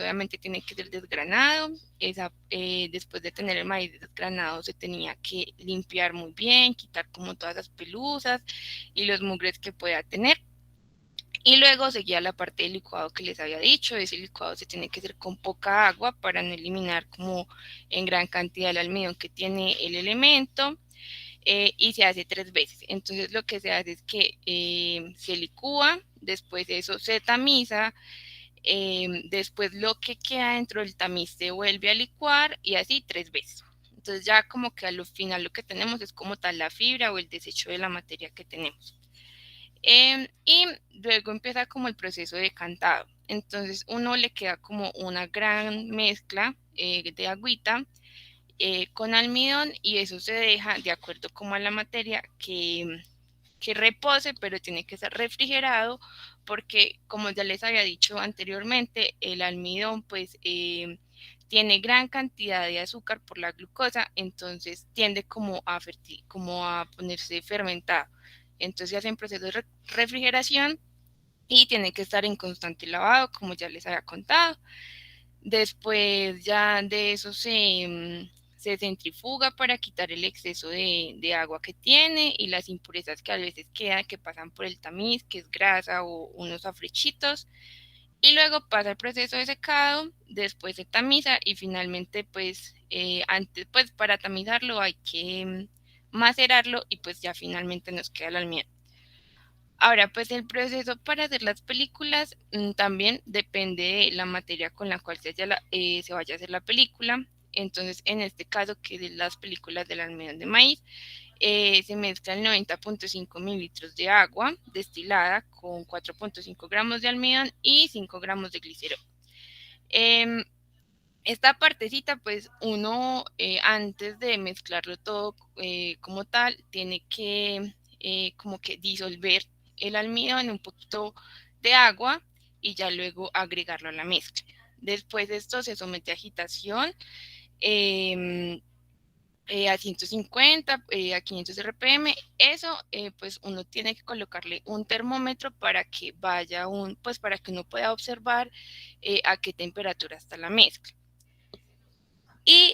obviamente tiene que ser desgranado. Después de tener el maíz desgranado se tenía que limpiar muy bien, quitar como todas las pelusas y los mugres que pueda tener. Y luego seguía la parte del licuado que les había dicho. Ese licuado se tiene que hacer con poca agua para no eliminar como en gran cantidad el almidón que tiene el elemento. Y se hace 3 veces. Entonces lo que se hace es que se licúa, después de eso se tamiza, después lo que queda dentro del tamiz se vuelve a licuar y así 3 veces. Entonces ya como que al final lo que tenemos es como tal la fibra o el desecho de la materia que tenemos. Y luego empieza como el proceso de cantado. Entonces uno le queda como una gran mezcla de agüita con almidón y eso se deja de acuerdo como a la materia que repose, pero tiene que ser refrigerado porque como ya les había dicho anteriormente, el almidón pues tiene gran cantidad de azúcar por la glucosa, entonces tiende como a ponerse fermentado. Entonces se hace en proceso de refrigeración y tiene que estar en constante lavado, como ya les había contado. Después ya de eso se centrifuga para quitar el exceso de agua que tiene y las impurezas que a veces quedan, que pasan por el tamiz, que es grasa o unos afrechitos. Y luego pasa el proceso de secado, después se tamiza y finalmente pues antes pues para tamizarlo hay que macerarlo y pues ya finalmente nos queda el almidón. Ahora, pues el proceso para hacer las películas también depende de la materia con la cual se vaya a hacer la película. Entonces, en este caso, que de las películas del almidón de maíz, se mezclan 90.5 mililitros de agua destilada con 4.5 gramos de almidón y 5 gramos de glicerol. Eh, Esta partecita, pues uno antes de mezclarlo todo como tal, tiene que como que disolver el almidón en un poquito de agua y ya luego agregarlo a la mezcla. Después de esto se somete a agitación eh, a 150, a 500 RPM. Eso, pues uno tiene que colocarle un termómetro para que pues para que uno pueda observar a qué temperatura está la mezcla. Y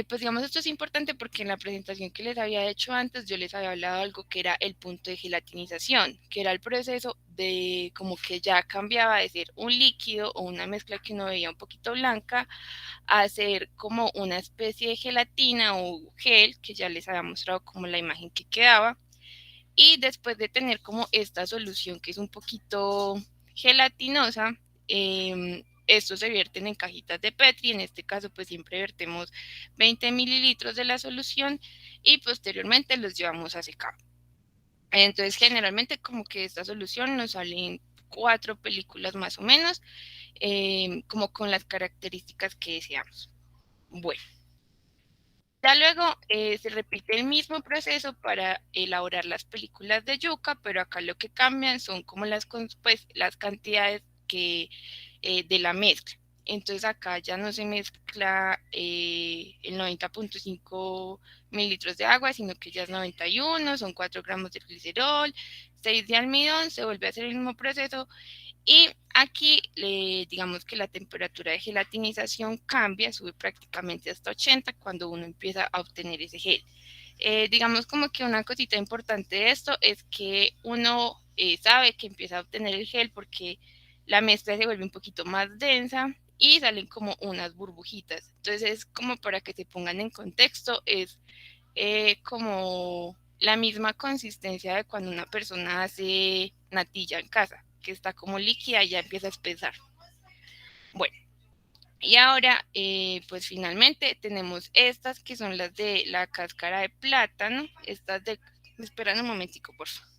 pues digamos esto es importante porque en la presentación que les había hecho antes yo les había hablado de algo que era el punto de gelatinización, que era el proceso de como que ya cambiaba de ser un líquido o una mezcla que uno veía un poquito blanca a ser como una especie de gelatina o gel, que ya les había mostrado como la imagen que quedaba. Y después de tener como esta solución que es un poquito gelatinosa, estos se vierten en cajitas de Petri. En este caso pues siempre vertemos 20 mililitros de la solución y posteriormente los llevamos a secar. Entonces generalmente como que esta solución nos sale en 4 películas más o menos, como con las características que deseamos. Bueno. Ya luego se repite el mismo proceso para elaborar las películas de yuca, pero acá lo que cambian son como pues, las cantidades de la mezcla. Entonces acá ya no se mezcla el 90.5 mililitros de agua, sino que ya es 91, son 4 gramos de glicerol, 6 de almidón, se vuelve a hacer el mismo proceso y aquí digamos que la temperatura de gelatinización cambia, sube prácticamente hasta 80 cuando uno empieza a obtener ese gel. Digamos como que una cosita importante de esto es que uno sabe que empieza a obtener el gel porque la mezcla se vuelve un poquito más densa y salen como unas burbujitas. Entonces es como para que se pongan en contexto, es como la misma consistencia de cuando una persona hace natilla en casa, que está como líquida y ya empieza a espesar. Bueno, y ahora pues finalmente tenemos estas que son las de la cáscara de plátano, estas de... Esperan un momentico, por favor.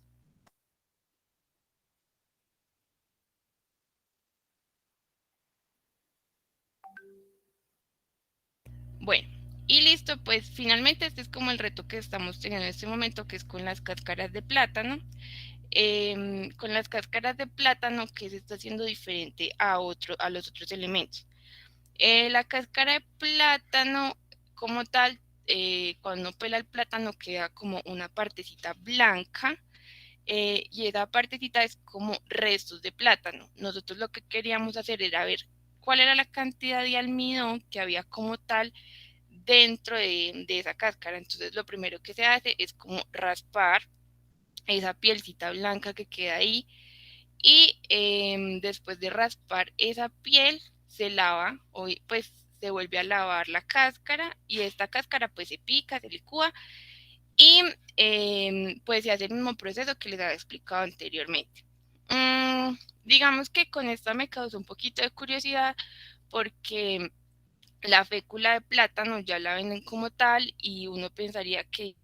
Bueno, y listo, pues finalmente este es como el reto que estamos teniendo en este momento, que es con las cáscaras de plátano. Con las cáscaras de plátano, que se está haciendo diferente a los otros elementos. La cáscara de plátano como tal, cuando uno pela el plátano queda como una partecita blanca y esa partecita es como restos de plátano. Nosotros lo que queríamos hacer era ver cuál era la cantidad de almidón que había como tal dentro de esa cáscara. Entonces lo primero que se hace es como raspar esa pielcita blanca que queda ahí y después de raspar esa piel se lava o pues se vuelve a lavar la cáscara y esta cáscara pues se pica, se licúa y pues se hace el mismo proceso que les había explicado anteriormente. Digamos que con esta me causó un poquito de curiosidad porque la fécula de plátano ya la venden como tal y uno pensaría que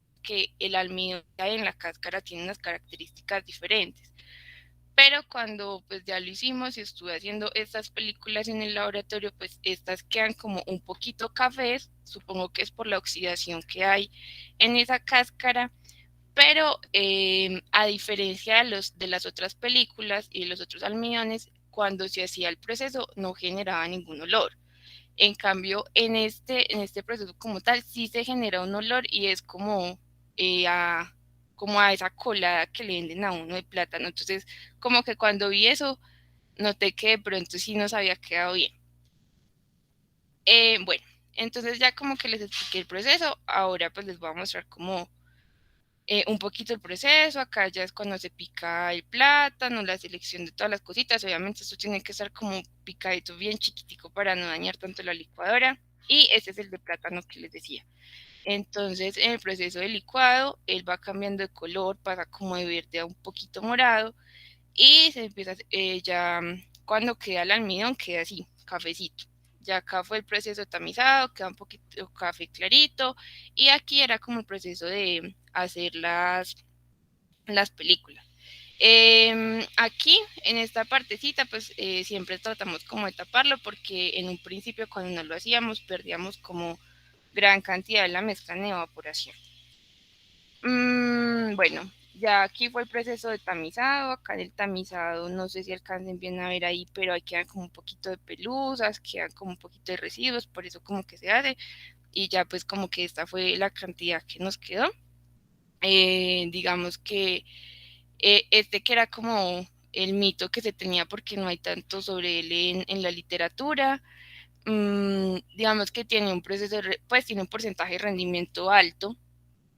el almidón que hay en la cáscara tiene unas características diferentes. Pero cuando pues ya lo hicimos y estuve haciendo estas películas en el laboratorio, pues estas quedan como un poquito cafés, supongo que es por la oxidación que hay en esa cáscara, pero a diferencia de las otras películas y de los otros almidones, cuando se hacía el proceso no generaba ningún olor. En cambio, en este proceso como tal, sí se genera un olor y es eh, a, como a esa colada que le venden a uno de plátano. Entonces, como que cuando vi eso, noté que de pronto sí nos había quedado bien. Bueno, entonces ya como que les expliqué el proceso, ahora pues les voy a mostrar como un poquito el proceso. Acá ya es cuando se pica el plátano, la selección de todas las cositas. Obviamente esto tiene que estar como picadito bien chiquitico para no dañar tanto la licuadora. Y este es el de plátano que les decía. Entonces en el proceso de licuado, él va cambiando de color, pasa como de verde a un poquito morado y se empieza ya cuando queda el almidón queda así, cafecito. Ya acá fue el proceso tamizado, queda un poquito café clarito y aquí era como el proceso de hacer las películas. Aquí en esta partecita pues siempre tratamos como de taparlo porque en un principio cuando no lo hacíamos perdíamos como gran cantidad de la mezcla en evaporación. Bueno, ya aquí fue el proceso de tamizado. Acá en el tamizado, no sé si alcancen bien a ver ahí, pero ahí quedan como un poquito de pelusas, quedan como un poquito de residuos, por eso como que se hace. Y ya pues como que esta fue la cantidad que nos quedó. Digamos que este que era como el mito que se tenía porque no hay tanto sobre él en la literatura. Digamos que tiene un proceso, pues tiene un porcentaje de rendimiento alto.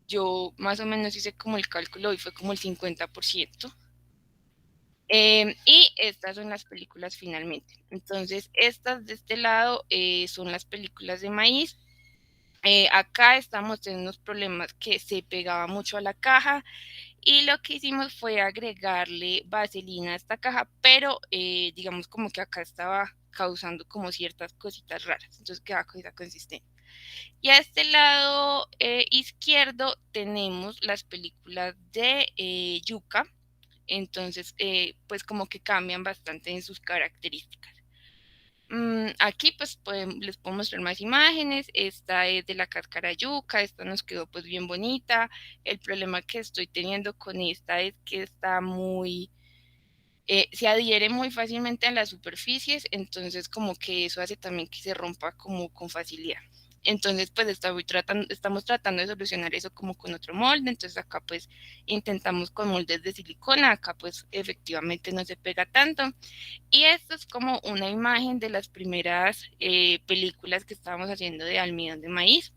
Yo más o menos hice como el cálculo y fue como el 50%. Y estas son las películas finalmente. Entonces, estas de este lado son las películas de maíz. Acá estamos teniendo unos problemas que se pegaba mucho a la caja y lo que hicimos fue agregarle vaselina a esta caja, pero digamos como que acá estaba causando como ciertas cositas raras, entonces queda cosa consistente. Y a este lado izquierdo tenemos las películas de yuca, entonces pues como que cambian bastante en sus características. Aquí pues les puedo mostrar más imágenes. Esta es de la cáscara de yuca, esta nos quedó pues bien bonita. El problema que estoy teniendo con esta es que está se adhiere muy fácilmente a las superficies, entonces como que eso hace también que se rompa como con facilidad. Entonces pues estamos tratando de solucionar eso como con otro molde, entonces acá pues intentamos con moldes de silicona, acá pues efectivamente no se pega tanto. Y esto es como una imagen de las primeras películas que estábamos haciendo de almidón de maíz,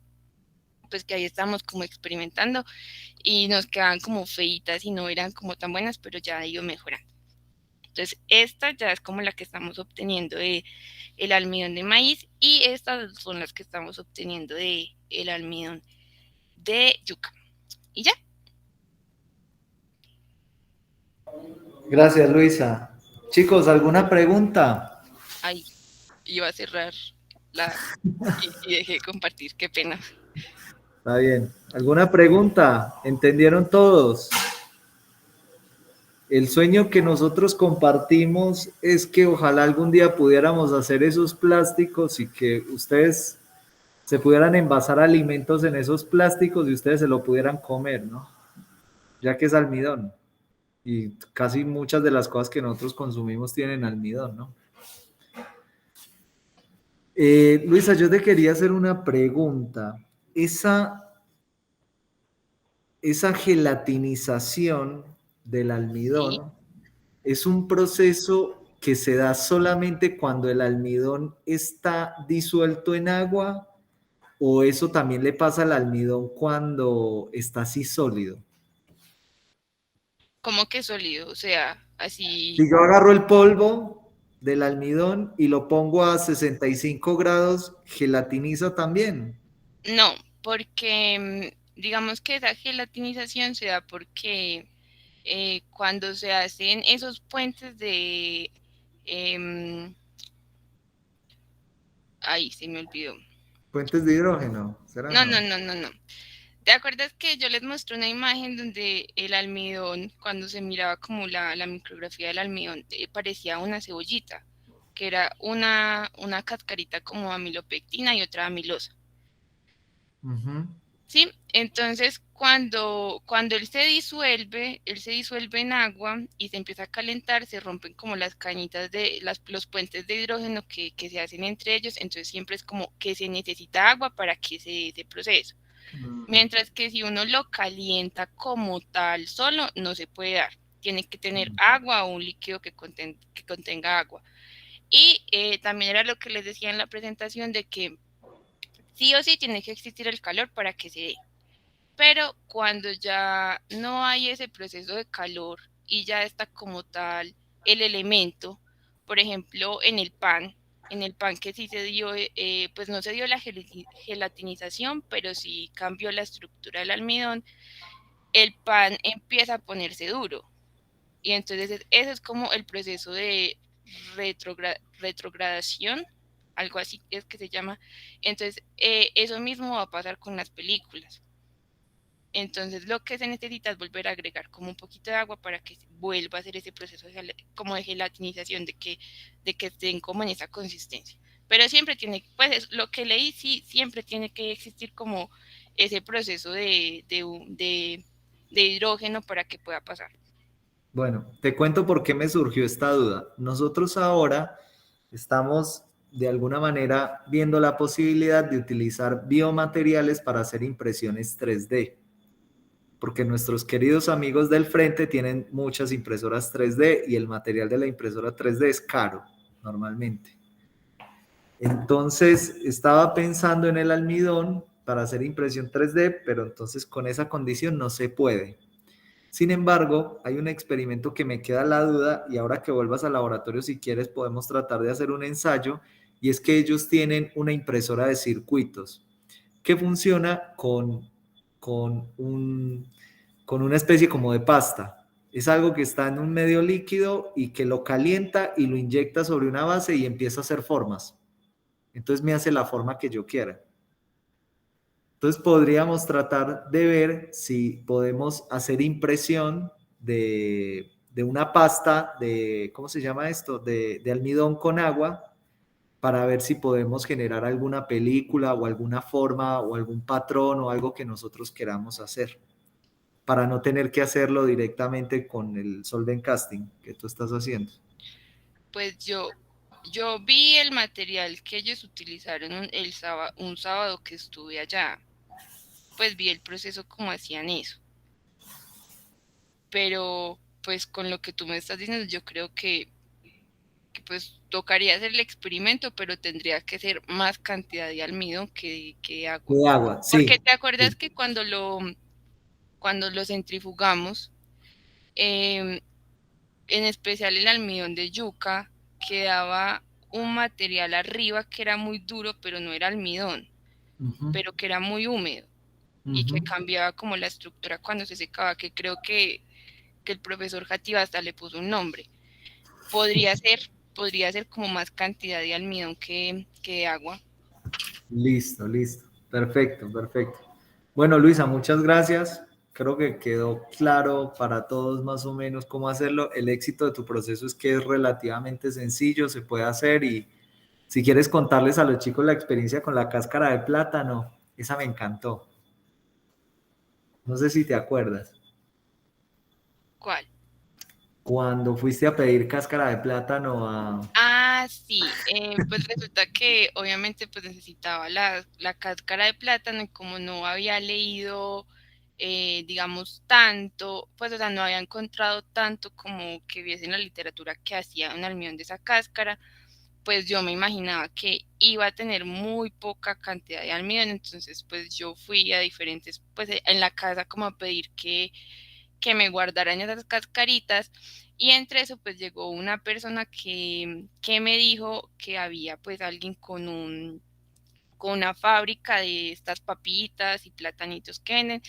pues que ahí estamos como experimentando y nos quedaban como feitas y no eran como tan buenas, pero ya ha ido mejorando. Entonces, esta ya es como la que estamos obteniendo de el almidón de maíz y estas son las que estamos obteniendo de el almidón de yuca. Y ya. Gracias, Luisa. Chicos, ¿alguna pregunta? Ahí iba a cerrar la y dejé de compartir, qué pena. Está bien. ¿Alguna pregunta? ¿Entendieron todos? El sueño que nosotros compartimos es que ojalá algún día pudiéramos hacer esos plásticos y que ustedes se pudieran envasar alimentos en esos plásticos y ustedes se lo pudieran comer, ¿no? Ya que es almidón. Y casi muchas de las cosas que nosotros consumimos tienen almidón, ¿no? Luisa, yo te quería hacer una pregunta. Esa gelatinización del Sí. almidón es un proceso que se da solamente cuando el almidón está disuelto en agua o eso también le pasa al almidón cuando está así sólido? Como que sólido, o sea, así. Si yo agarro el polvo del almidón y lo pongo a 65 grados, gelatiniza también. No, porque digamos que esa gelatinización se da porque cuando se hacen esos puentes de... em, ay, se me olvidó. Puentes de hidrógeno, ¿será No, no, no? no, no, no. ¿Te acuerdas que yo les mostré una imagen donde el almidón, cuando se miraba como la micrografía del almidón, parecía una cebollita, que era una cascarita como amilopectina y otra amilosa? Ujú. ¿Sí? Entonces, cuando él se disuelve en agua y se empieza a calentar, se rompen como las cañitas de los puentes de hidrógeno que se hacen entre ellos, entonces siempre es como que se necesita agua para que se dé ese proceso. Mm. Mientras que si uno lo calienta como tal solo, no se puede dar. Tiene que tener agua o un líquido que contenga agua. Y también era lo que les decía en la presentación de que sí o sí tiene que existir el calor para que se dé. Pero cuando ya no hay ese proceso de calor y ya está como tal el elemento, por ejemplo, en el pan que sí se dio, pues no se dio la gelatinización, pero sí cambió la estructura del almidón, el pan empieza a ponerse duro. Y entonces ese es como el proceso de retrogradación, algo así es que se llama. Entonces, eso mismo va a pasar con las películas. Entonces lo que se necesita es volver a agregar como un poquito de agua para que vuelva a hacer ese proceso como de gelatinización, de que estén como en esa consistencia. Pero siempre tiene, pues lo que leí, sí, siempre tiene que existir como ese proceso de hidrógeno para que pueda pasar. Bueno, te cuento por qué me surgió esta duda. Nosotros ahora estamos de alguna manera viendo la posibilidad de utilizar biomateriales para hacer impresiones 3D, porque nuestros queridos amigos del frente tienen muchas impresoras 3D y el material de la impresora 3D es caro normalmente. Entonces estaba pensando en el almidón para hacer impresión 3D, pero entonces con esa condición no se puede. Sin embargo, hay un experimento que me queda la duda y ahora que vuelvas al laboratorio, si quieres, podemos tratar de hacer un ensayo y es que ellos tienen una impresora de circuitos que funciona con, un, con una especie como de pasta. Es algo que está en un medio líquido y que lo calienta y lo inyecta sobre una base y empieza a hacer formas. Entonces me hace la forma que yo quiera. Entonces podríamos tratar de ver si podemos hacer impresión de una pasta de, ¿cómo se llama esto? De almidón con agua para ver si podemos generar alguna película o alguna forma o algún patrón o algo que nosotros queramos hacer, para no tener que hacerlo directamente con el solvent casting que tú estás haciendo. Pues yo vi el material que ellos utilizaron un sábado que estuve allá, pues vi el proceso como hacían eso. Pero pues con lo que tú me estás diciendo, yo creo que pues tocaría hacer el experimento, pero tendría que ser más cantidad de almidón que de agua. De agua, Porque sí. te acuerdas Sí. que cuando lo centrifugamos, eh, en especial el almidón de yuca, quedaba un material arriba que era muy duro, pero no era almidón, Ujú, pero que era muy húmedo y que ujú. cambiaba como la estructura cuando se secaba, que creo que el profesor Jativa hasta le puso un nombre. Podría ser como más cantidad de almidón que de agua. Listo, listo. Perfecto, perfecto. Bueno, Luisa, muchas gracias. Creo que quedó claro para todos más o menos cómo hacerlo. El éxito de tu proceso es que es relativamente sencillo, se puede hacer y si quieres contarles a los chicos la experiencia con la cáscara de plátano, esa me encantó. No sé si te acuerdas. ¿Cuál? Cuando fuiste a pedir cáscara de plátano a... Ah, sí, pues resulta que obviamente pues necesitaba la cáscara de plátano y como no había leído digamos, tanto, pues, o sea, no había encontrado tanto como que viese en la literatura que hacía un almidón de esa cáscara, pues yo me imaginaba que iba a tener muy poca cantidad de almidón, entonces pues yo fui a diferentes, pues en la casa como a pedir que me guardaran esas cascaritas y entre eso pues llegó una persona que me dijo que había pues alguien con una fábrica de estas papitas y platanitos que venden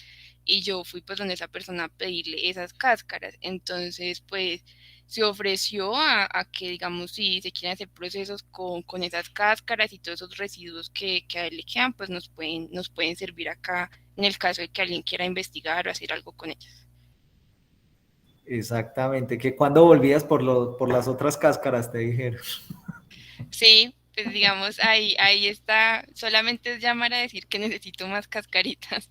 y yo fui pues donde esa persona a pedirle esas cáscaras. Entonces pues se ofreció a que digamos si se quieren hacer procesos con esas cáscaras y todos esos residuos que a él le quedan pues nos pueden servir acá en el caso de que alguien quiera investigar o hacer algo con ellas. Exactamente, que cuando volvías por las otras cáscaras te dijeron. Sí, pues digamos ahí está, solamente es llamar a decir que necesito más cascaritas.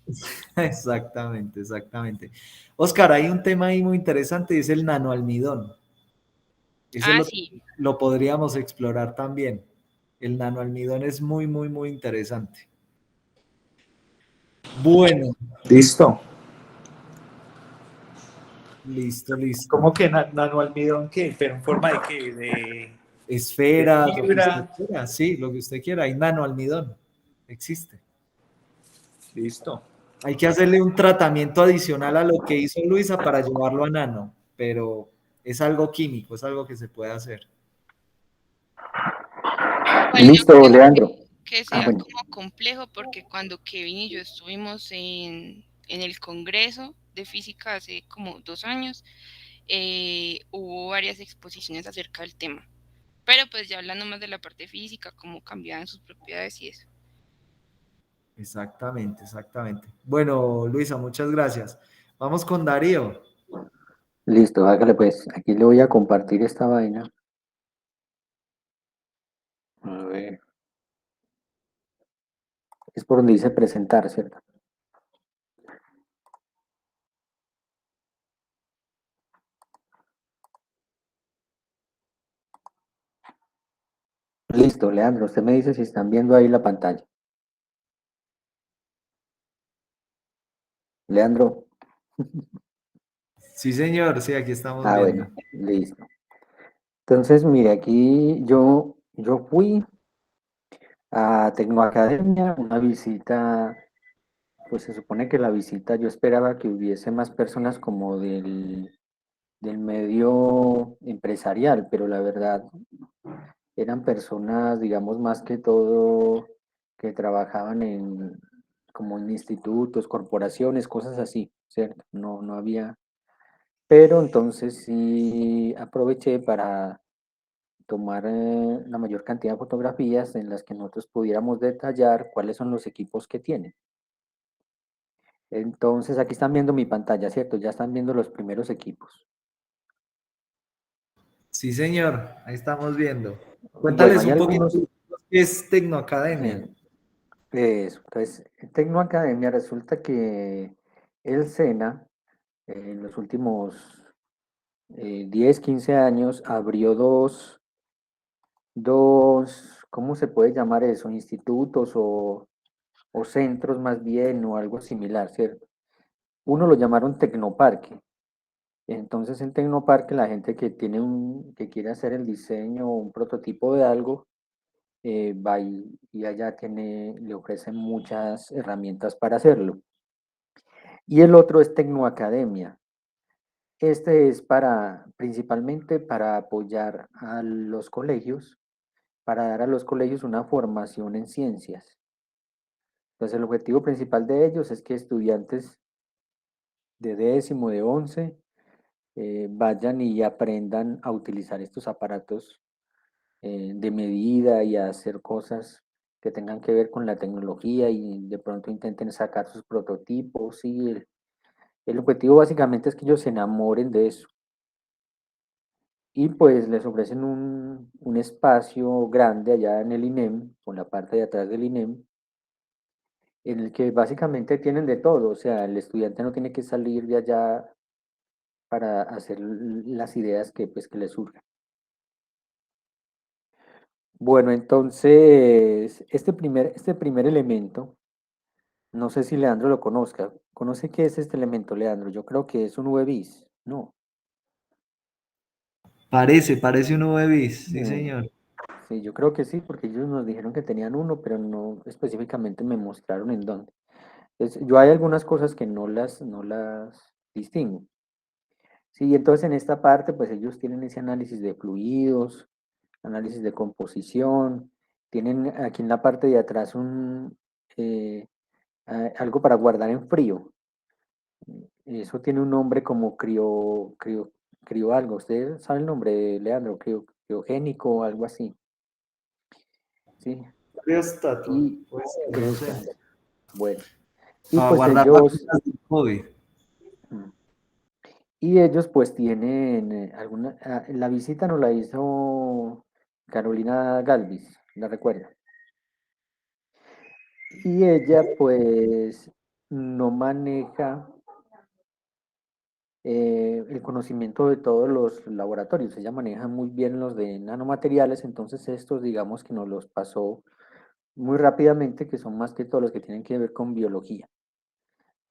Exactamente, exactamente. Oscar, hay un tema ahí muy interesante, es el nanoalmidón. Ese Ah, sí. lo podríamos explorar también. El nanoalmidón es muy, muy, muy interesante. Bueno, Listo. listo, listo. ¿Cómo que nanoalmidón qué? ¿Pero en forma de qué? De Esferas, lo que usted fibra. quiera, sí, lo que usted quiera. Hay nanoalmidón, existe. Listo. Hay que hacerle un tratamiento adicional a lo que hizo Luisa para llevarlo a nano, pero es algo químico, es algo que se puede hacer. Igual no Listo, creo Leandro. que Ah, sea bueno. como complejo porque cuando Kevin y yo estuvimos en el Congreso de Física hace como 2 años, hubo varias exposiciones acerca del tema. Pero pues ya hablando más de la parte física, cómo cambiaban sus propiedades y eso. Exactamente, exactamente. Bueno, Luisa, muchas gracias. Vamos con Darío. Listo, hágale pues. Aquí le voy a compartir esta vaina. A ver. Es por donde dice presentar, ¿cierto? Listo, Leandro, usted me dice si están viendo ahí la pantalla. Leandro. Sí, señor, sí, aquí estamos Ah, viendo. bueno, listo. Entonces, mire, aquí yo fui a Tecnoacademia, una visita, pues se supone que la visita yo esperaba que hubiese más personas como del medio empresarial, pero la verdad eran personas, digamos, más que todo que trabajaban como en institutos, corporaciones, cosas así, ¿cierto? No había, pero entonces sí aproveché para tomar la mayor cantidad de fotografías en las que nosotros pudiéramos detallar cuáles son los equipos que tienen. Entonces aquí están viendo mi pantalla, ¿cierto? Ya están viendo los primeros equipos. Sí, señor, ahí estamos viendo. Bueno, Cuéntales hay un poquito algunos, qué es Tecnoacademia. eh, eso. Entonces, en Tecnoacademia resulta que el SENA en los últimos 10, 15 años abrió ¿cómo se puede llamar eso? Institutos o centros más bien o algo similar, ¿cierto? Uno lo llamaron Tecnoparque. Entonces en Tecnoparque la gente que quiere hacer el diseño o un prototipo de algo, va y allá le ofrecen muchas herramientas para hacerlo. Y el otro es Tecnoacademia. Este es principalmente para apoyar a los colegios, para dar a los colegios una formación en ciencias. Entonces, el objetivo principal de ellos es que estudiantes de décimo, de 11, vayan y aprendan a utilizar estos aparatos de medida y a hacer cosas que tengan que ver con la tecnología y de pronto intenten sacar sus prototipos. Y el objetivo básicamente es que ellos se enamoren de eso. Y pues les ofrecen un espacio grande allá en el INEM, con la parte de atrás del INEM, en el que básicamente tienen de todo, o sea, el estudiante no tiene que salir de allá para hacer las ideas que le surjan. Bueno, entonces, este primer elemento No sé si Leandro lo conozca. ¿Conoce qué es este elemento, Leandro? Yo creo que es un UV-Vis. No. Parece un UV-Vis, sí Eh, señor. sí, yo creo que sí, porque ellos nos dijeron que tenían uno, pero no específicamente me mostraron en dónde. Entonces, yo hay algunas cosas que no las distingo. Sí, entonces en esta parte, pues ellos tienen ese análisis de fluidos, análisis de composición, tienen aquí en la parte de atrás eh, algo para guardar en frío. Eso tiene un nombre como crio algo. ¿Usted sabe el nombre, Leandro? Criogénico o algo así. Sí, Criostato, y pues no eso sé. es. Bueno, y Para pues guardar ellos, vacunas del COVID. mm, y ellos pues tienen la visita nos la hizo Carolina Galvis, ¿la recuerda? Y ella pues no maneja el conocimiento de todos los laboratorios. Ella maneja muy bien los de nanomateriales, entonces estos digamos que nos los pasó muy rápidamente, que son más que todos los que tienen que ver con biología.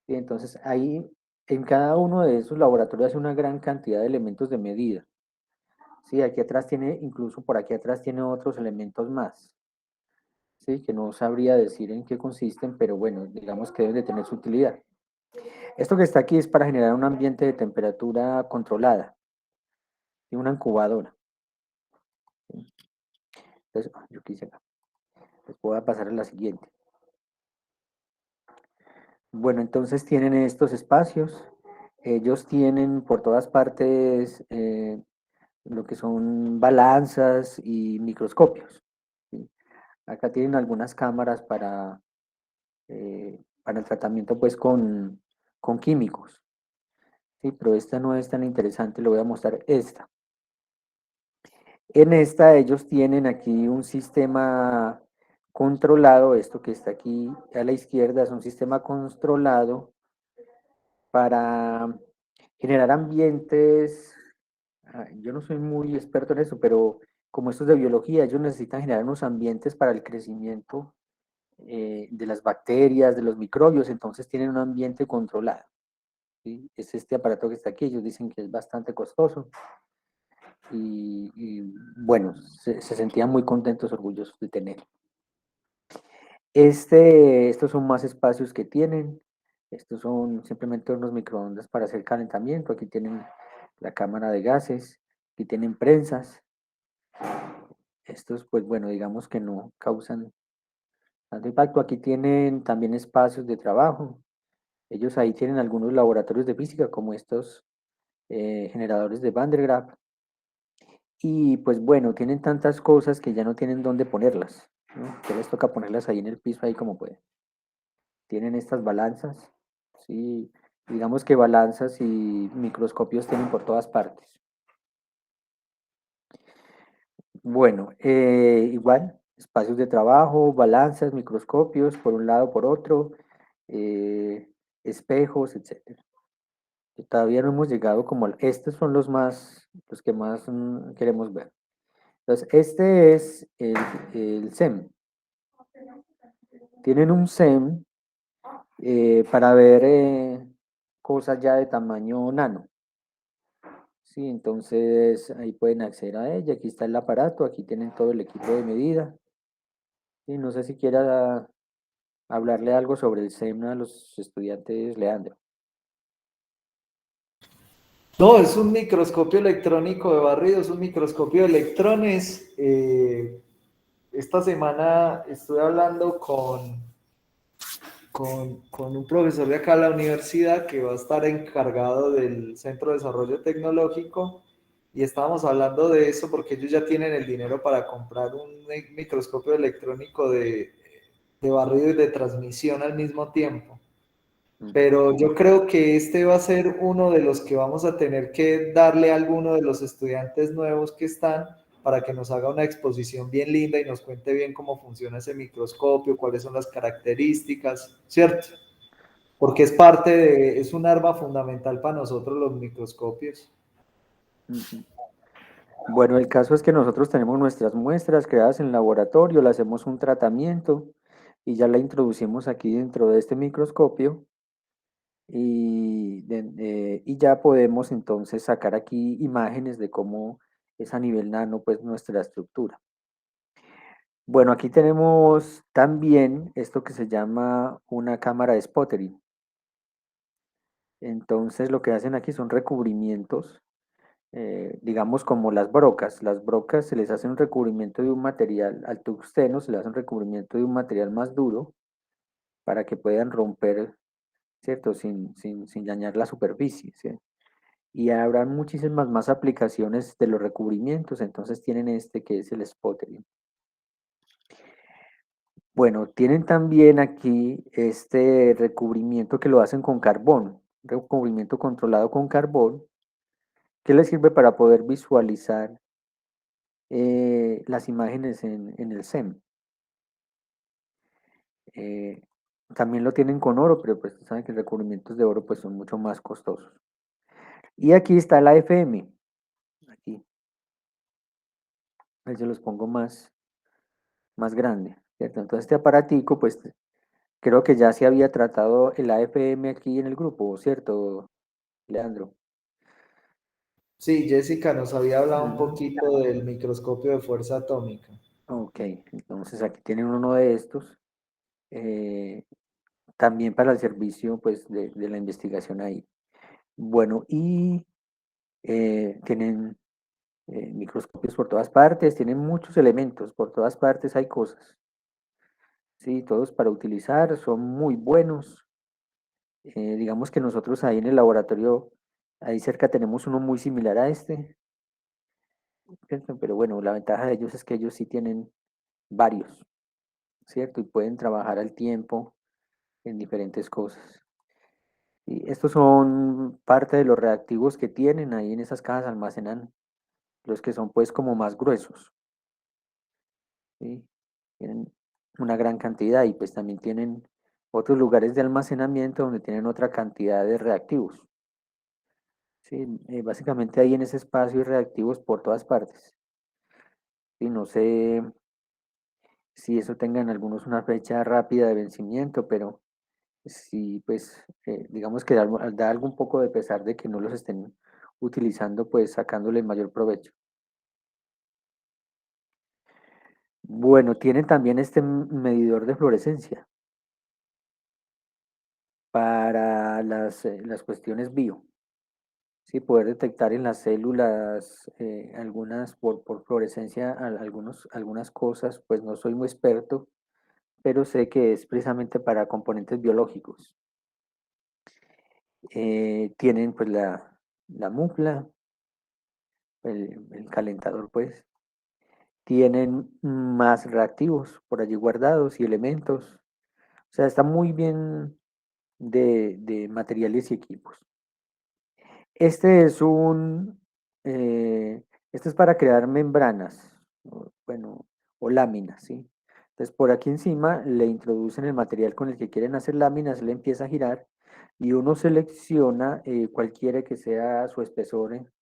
Y entonces ahí en cada uno de esos laboratorios hay una gran cantidad de elementos de medida. Sí, aquí atrás tiene, incluso por aquí atrás tiene otros elementos más. Sí, que no sabría decir en qué consisten, pero bueno, digamos que deben de tener su utilidad. Esto que está aquí es para generar un ambiente de temperatura controlada y una incubadora. ¿Sí? Entonces, yo quise acá. Les voy a pasar a la siguiente. Bueno, entonces tienen estos espacios. Ellos tienen por todas partes lo que son balanzas y microscopios. ¿Sí? Acá tienen algunas cámaras para el tratamiento pues con químicos. ¿Sí? Pero esta no es tan interesante, le voy a mostrar esta. En esta ellos tienen aquí un sistema controlado, esto que está aquí a la izquierda es un sistema controlado para generar ambientes. Yo no soy muy experto en eso, pero como esto es de biología, ellos necesitan generar unos ambientes para el crecimiento de las bacterias, de los microbios, entonces tienen un ambiente controlado. ¿Sí? Es este aparato que está aquí, ellos dicen que es bastante costoso y bueno, se sentían muy contentos, orgullosos de tener. Estos son más espacios que tienen. Estos son simplemente unos microondas para hacer calentamiento. Aquí tienen la cámara de gases. Aquí tienen prensas. Estos, pues bueno, digamos que no causan tanto impacto. Aquí tienen también espacios de trabajo. Ellos ahí tienen algunos laboratorios de física, como estos generadores de Van der Graaf. Y pues bueno, tienen tantas cosas que ya no tienen dónde ponerlas, ¿no? Que les toca ponerlas ahí en el piso, ahí como pueden. Tienen estas balanzas, sí, digamos que balanzas y microscopios tienen por todas partes. Bueno, igual, espacios de trabajo, balanzas, microscopios, por un lado, por otro, espejos, etcétera. Todavía no hemos llegado como, estos son los que más queremos ver. Entonces, este es el SEM. Tienen un SEM para ver cosas ya de tamaño nano. Sí, entonces ahí pueden acceder a ella. Aquí está el aparato, aquí tienen todo el equipo de medida. Y no sé si quiera hablarle algo sobre el SEM a los estudiantes, Leandro. No, es un microscopio electrónico de barrido, es un microscopio de electrones. Esta semana estuve hablando con un profesor de acá de la universidad que va a estar encargado del Centro de Desarrollo Tecnológico y estábamos hablando de eso porque ellos ya tienen el dinero para comprar un microscopio electrónico de barrido y de transmisión al mismo tiempo. Pero yo creo que este va a ser uno de los que vamos a tener que darle a alguno de los estudiantes nuevos que están para que nos haga una exposición bien linda y nos cuente bien cómo funciona ese microscopio, cuáles son las características, ¿cierto? Porque es un arma fundamental para nosotros los microscopios. Ujú. Bueno, el caso es que nosotros tenemos nuestras muestras creadas en laboratorio, le hacemos un tratamiento y ya la introducimos aquí dentro de este microscopio y ya podemos entonces sacar aquí imágenes de cómo es a nivel nano pues nuestra estructura. Bueno, aquí tenemos también esto que se llama una cámara de sputtering. Entonces lo que hacen aquí son recubrimientos, digamos como las brocas. Las brocas se les hace un recubrimiento de un material, al tungsteno se le hace un recubrimiento de un material más duro para que puedan romper, ¿cierto? Sin dañar la superficie, ¿sí? Y habrá muchísimas más aplicaciones de los recubrimientos, entonces tienen este que es el sputtering. Bueno, tienen también aquí este recubrimiento que lo hacen con carbón, recubrimiento controlado con carbón, que les sirve para poder visualizar las imágenes en el SEM. Eh, también lo tienen con oro, pero pues saben que los recubrimientos de oro pues son mucho más costosos. Y aquí está la FM, aquí, ahí se los pongo más grande, ¿cierto? Entonces este aparatico pues creo que ya se había tratado el AFM aquí en el grupo, ¿cierto, Leandro? Sí, Jessica nos había hablado un Ujú. poquito del microscopio de fuerza atómica. Ok, entonces aquí tienen uno de estos, eh, también para el servicio pues de la investigación ahí. Bueno, y tienen microscopios por todas partes, tienen muchos elementos, por todas partes hay cosas, sí, todos para utilizar, son muy buenos. Digamos que nosotros ahí en el laboratorio, ahí cerca tenemos uno muy similar a este, ¿cierto? Pero bueno, la ventaja de ellos es que ellos sí tienen varios, ¿cierto? Y pueden trabajar al tiempo en diferentes cosas. Y estos son parte de los reactivos que tienen ahí en esas cajas, almacenan los que son pues como más gruesos, ¿sí? Tienen una gran cantidad y pues también tienen otros lugares de almacenamiento donde tienen otra cantidad de reactivos. Sí, básicamente ahí en ese espacio hay reactivos por todas partes. Y no sé si eso tengan algunos una fecha rápida de vencimiento, pero sí, pues digamos que da algún poco de pesar de que no los estén utilizando, pues sacándole el mayor provecho. Bueno, tienen también este medidor de fluorescencia para las cuestiones bio. Sí, poder detectar en las células algunas por fluorescencia algunas cosas, pues no soy muy experto, pero sé que es precisamente para componentes biológicos. Tienen pues la mufla, el calentador pues, tienen más reactivos por allí guardados y elementos. O sea, está muy bien de materiales y equipos. Este es este es para crear membranas, bueno, o láminas, ¿sí? Entonces por aquí encima le introducen el material con el que quieren hacer láminas, le empieza a girar y uno selecciona cualquiera que sea su espesor,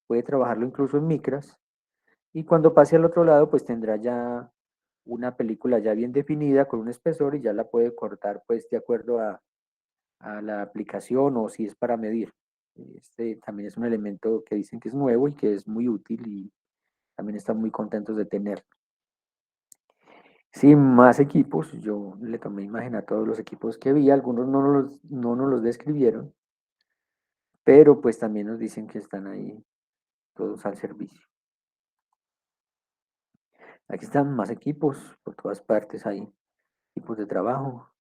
puede trabajarlo incluso en micras y cuando pase al otro lado pues tendrá ya una película ya bien definida con un espesor y ya la puede cortar pues de acuerdo a la aplicación o si es para medir. Este también es un elemento que dicen que es nuevo y que es muy útil y también están muy contentos de tener. Sin más equipos, yo le tomé imagen a todos los equipos que vi, algunos no nos los describieron, pero pues también nos dicen que están ahí todos al servicio. Aquí están más equipos, por todas partes hay equipos de trabajo.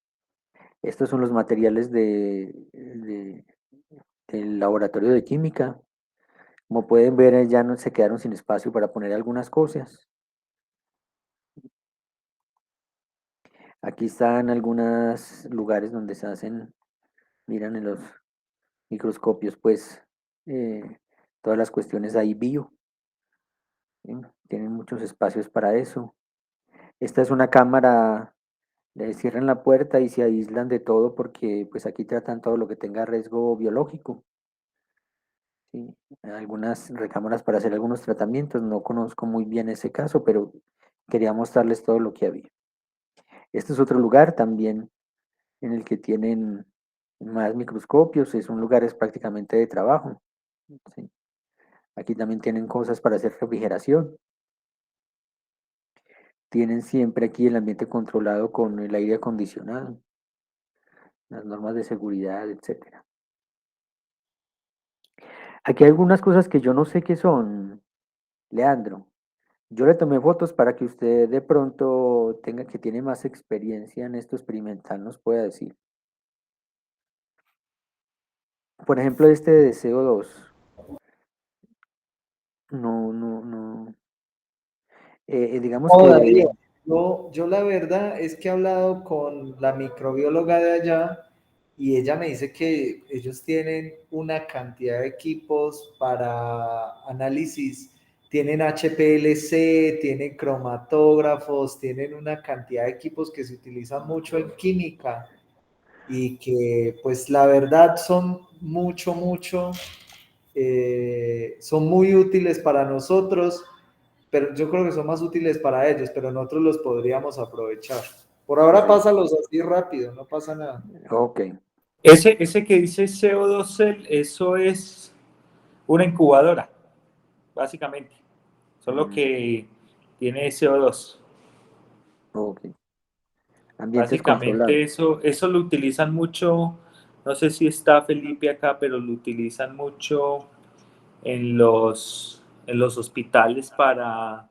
Estos son los materiales del laboratorio de química. Como pueden ver, ya no se quedaron sin espacio para poner algunas cosas. Aquí están algunos lugares donde se hacen, miran en los microscopios, pues todas las cuestiones ahí bio. ¿Sí? Tienen muchos espacios para eso. Esta es una cámara, le cierran la puerta y se aíslan de todo porque pues aquí tratan todo lo que tenga riesgo biológico. ¿Sí? Algunas recámaras para hacer algunos tratamientos, no conozco muy bien ese caso, pero quería mostrarles todo lo que había. Este es otro lugar también en el que tienen más microscopios, es un lugar es prácticamente de trabajo. ¿Sí? Aquí también tienen cosas para hacer refrigeración. Tienen siempre aquí el ambiente controlado con el aire acondicionado, las normas de seguridad, etcétera. Aquí hay algunas cosas que yo no sé qué son, Leandro. Yo le tomé fotos para que usted de pronto tenga que tiene más experiencia en esto experimental, nos pueda decir. Por ejemplo, este de CO2. No, no, no. Digamos No, que, Darío, yo la verdad es que he hablado con la microbióloga de allá y ella me dice que ellos tienen una cantidad de equipos para análisis, tienen HPLC, tienen cromatógrafos, tienen una cantidad de equipos que se utilizan mucho en química y que pues la verdad son son muy útiles para nosotros, pero yo creo que son más útiles para ellos, pero nosotros los podríamos aprovechar. Por ahora sí, pásalos así rápido, no pasa nada. ok. Ese que dice CO2 Cell, eso es una incubadora, básicamente. Solo Mm, que tiene CO2. ok. Ambientes Básicamente controlados. eso lo utilizan mucho, no sé si está Felipe acá, pero lo utilizan mucho en los hospitales para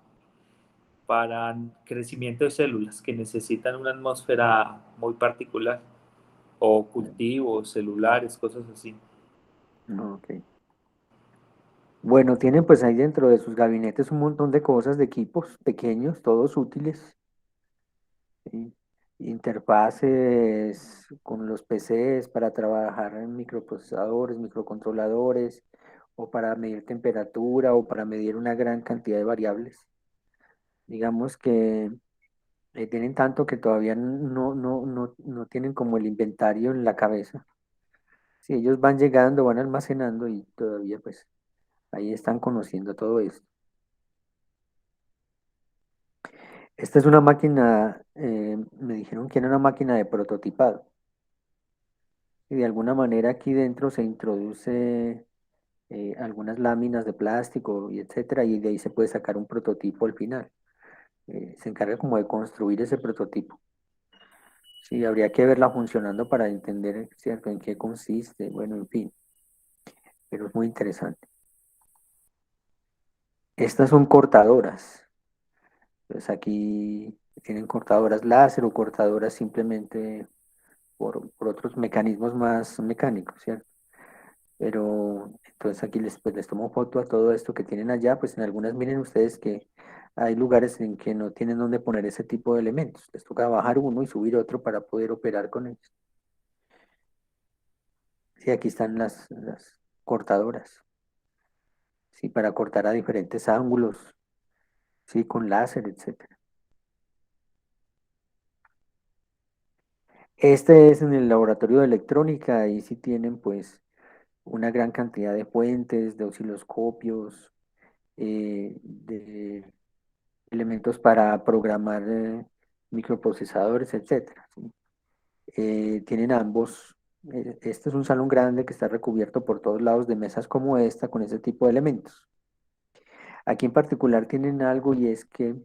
crecimiento de células que necesitan una atmósfera muy particular, o cultivos celulares, cosas así. Ok. Bueno, tienen pues ahí dentro de sus gabinetes un montón de cosas, de equipos pequeños, todos útiles. ¿Sí? Interfaces con los PCs para trabajar en microprocesadores, microcontroladores, o para medir temperatura, o para medir una gran cantidad de variables. Digamos que tienen tanto que todavía no tienen como el inventario en la cabeza. Si ellos van llegando, van almacenando y todavía pues ahí están conociendo todo esto. Esta es una máquina, me dijeron que era una máquina de prototipado. Y de alguna manera aquí dentro se introduce algunas láminas de plástico y etcétera, y de ahí se puede sacar un prototipo al final. Se encarga como de construir ese prototipo. Sí, habría que verla funcionando para entender, ¿cierto?, en qué consiste, bueno, en fin, pero es muy interesante. Estas son cortadoras. Pues aquí tienen cortadoras láser o cortadoras simplemente por otros mecanismos más mecánicos, ¿cierto? Pero entonces aquí pues, les tomo foto a todo esto que tienen allá, pues en algunas miren ustedes que hay lugares en que no tienen dónde poner ese tipo de elementos. Les toca bajar uno y subir otro para poder operar con ellos. Sí, aquí están las cortadoras, sí, para cortar a diferentes ángulos, sí, con láser, etcétera. Este es en el laboratorio de electrónica, y sí tienen pues una gran cantidad de fuentes, de osciloscopios, de elementos para programar microprocesadores, etcétera, ¿sí? Tienen ambos. Este es un salón grande que está recubierto por todos lados de mesas como esta con ese tipo de elementos. Aquí en particular tienen algo y es que,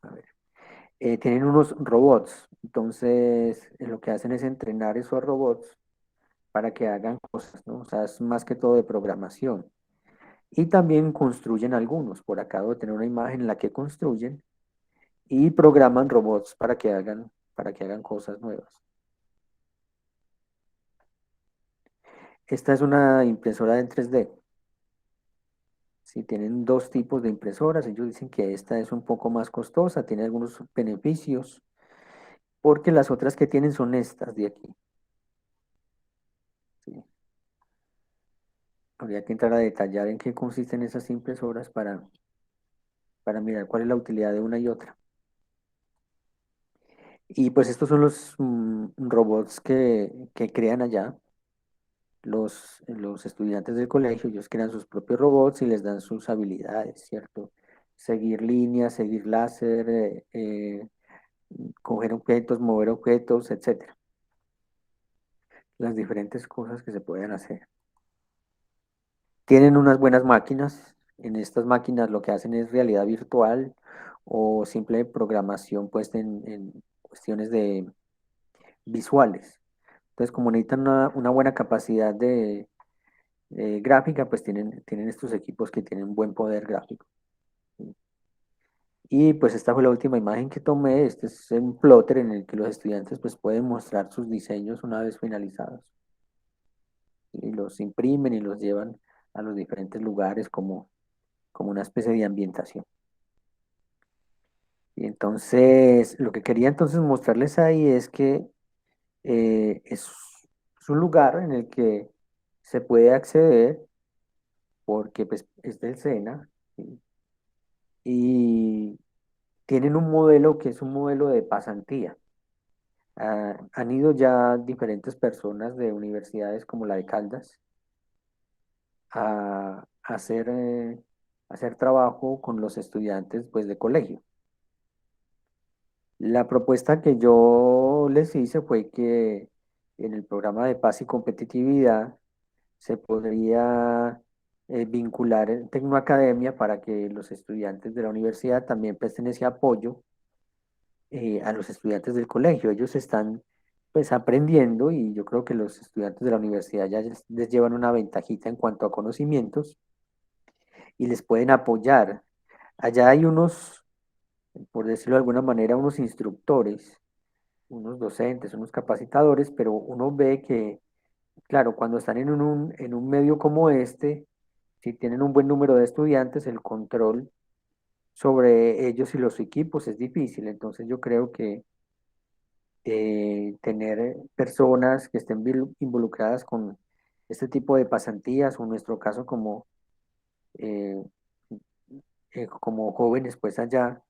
a ver, tienen unos robots. Entonces, lo que hacen es entrenar esos robots para que hagan cosas, ¿no? O sea, es más que todo de programación. Y también construyen algunos. Por acá debo tener una imagen en la que construyen y programan robots para que hagan cosas nuevas. Esta es una impresora en 3D. Sí, tienen dos tipos de impresoras. Ellos dicen que esta es un poco más costosa, tiene algunos beneficios, porque las otras que tienen son estas de aquí. Sí. Habría que entrar a detallar en qué consisten esas impresoras para mirar cuál es la utilidad de una y otra. Y pues estos son los robots que crean allá. Los estudiantes del colegio, ellos crean sus propios robots y les dan sus habilidades, ¿cierto? Seguir líneas, seguir láser, coger objetos, mover objetos, etcétera. Las diferentes cosas que se pueden hacer. Tienen unas buenas máquinas. En estas máquinas lo que hacen es realidad virtual o simple programación pues en cuestiones de visuales. Entonces, como necesitan una buena capacidad de gráfica, pues tienen estos equipos que tienen buen poder gráfico. Y pues esta fue la última imagen que tomé. Este es un plotter en el que los estudiantes pues pueden mostrar sus diseños una vez finalizados. Y los imprimen y los llevan a los diferentes lugares como una especie de ambientación. Y entonces, lo que quería entonces mostrarles ahí es que es un lugar en el que se puede acceder porque pues, es del SENA, ¿sí? Y tienen un modelo que es un modelo de pasantía. Han ido ya diferentes personas de universidades como la de Caldas a hacer trabajo con los estudiantes pues, de colegio. La propuesta que yo les hice fue que en el programa de paz y competitividad se podría vincular en Tecnoacademia para que los estudiantes de la universidad también presten ese apoyo a los estudiantes del colegio. Ellos están pues aprendiendo y yo creo que los estudiantes de la universidad ya les llevan una ventajita en cuanto a conocimientos y les pueden apoyar. Allá hay unos, por decirlo de alguna manera, unos instructores, unos docentes, unos capacitadores, pero uno ve que, claro, cuando están en un medio como este, si tienen un buen número de estudiantes, el control sobre ellos y los equipos es difícil. Entonces yo creo que tener personas que estén involucradas con este tipo de pasantías, o en nuestro caso eh, como jóvenes, pues allá,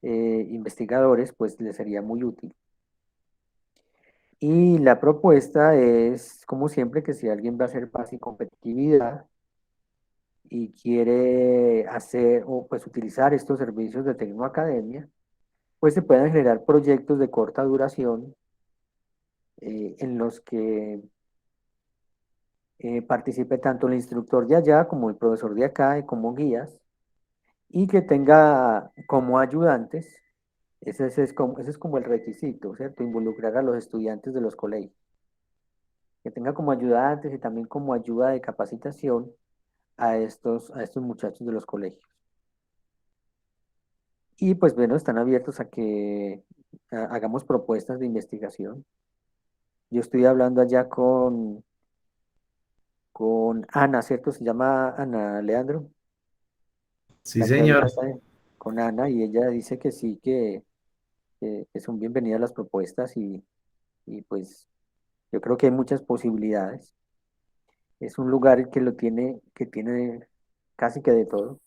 investigadores, pues les sería muy útil. Y la propuesta es, como siempre, que si alguien va a hacer paz y competitividad y quiere hacer o pues utilizar estos servicios de Tecnoacademia, pues se puedan generar proyectos de corta duración en los que participe tanto el instructor de allá como el profesor de acá, como guías, y que tenga como ayudantes, ese es como el requisito, ¿cierto? Involucrar a los estudiantes de los colegios, que tenga como ayudantes y también como ayuda de capacitación a estos muchachos de los colegios. Y pues bueno, están abiertos a que hagamos propuestas de investigación. Yo estoy hablando allá con Ana, ¿cierto? Se llama Ana, Leandro, Sí, la que ahorita señor. está con Ana, y ella dice que sí, que son bienvenidas las propuestas y pues yo creo que hay muchas posibilidades. Es un lugar que tiene casi que de todo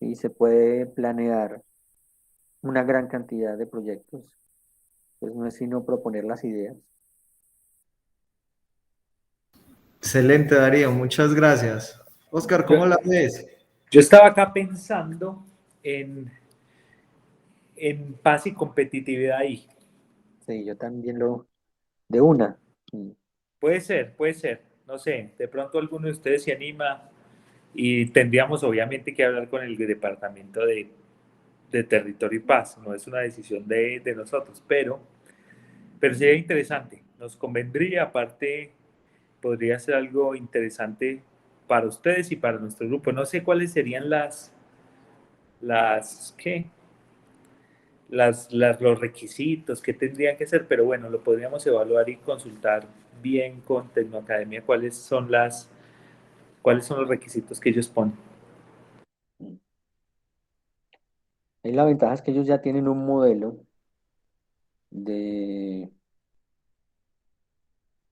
y se puede planear una gran cantidad de proyectos. Pues no es sino proponer las ideas. Excelente, Darío. Muchas gracias. Oscar, Yo, ¿cómo la ves? yo estaba acá pensando en paz y competitividad ahí. Sí, yo también de una. Mm. Puede ser, no sé, de pronto alguno de ustedes se anima y tendríamos obviamente que hablar con el Departamento de Territorio y Paz, no es una decisión de nosotros, pero sería interesante, nos convendría, aparte podría ser algo interesante para ustedes y para nuestro grupo. No sé cuáles serían ¿qué? Los requisitos que tendrían que ser, pero bueno, lo podríamos evaluar y consultar bien con Tecnoacademia cuáles son los requisitos que ellos ponen. Mm. Ahí la ventaja es que ellos ya tienen un modelo de,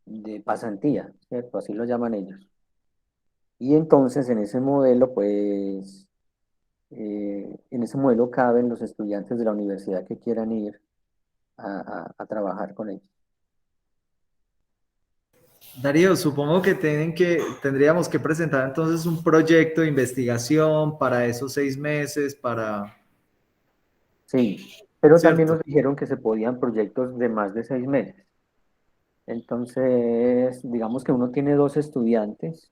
de pasantía, ¿cierto? Así lo llaman ellos. Y entonces en ese modelo, pues, en ese modelo caben los estudiantes de la universidad que quieran ir a trabajar con ellos. Darío, supongo que tendríamos que presentar entonces un proyecto de investigación para esos 6 meses, para... Sí, Pero también ¿cierto? nos dijeron que se podían proyectos de más de 6 meses. Entonces, digamos que uno tiene dos estudiantes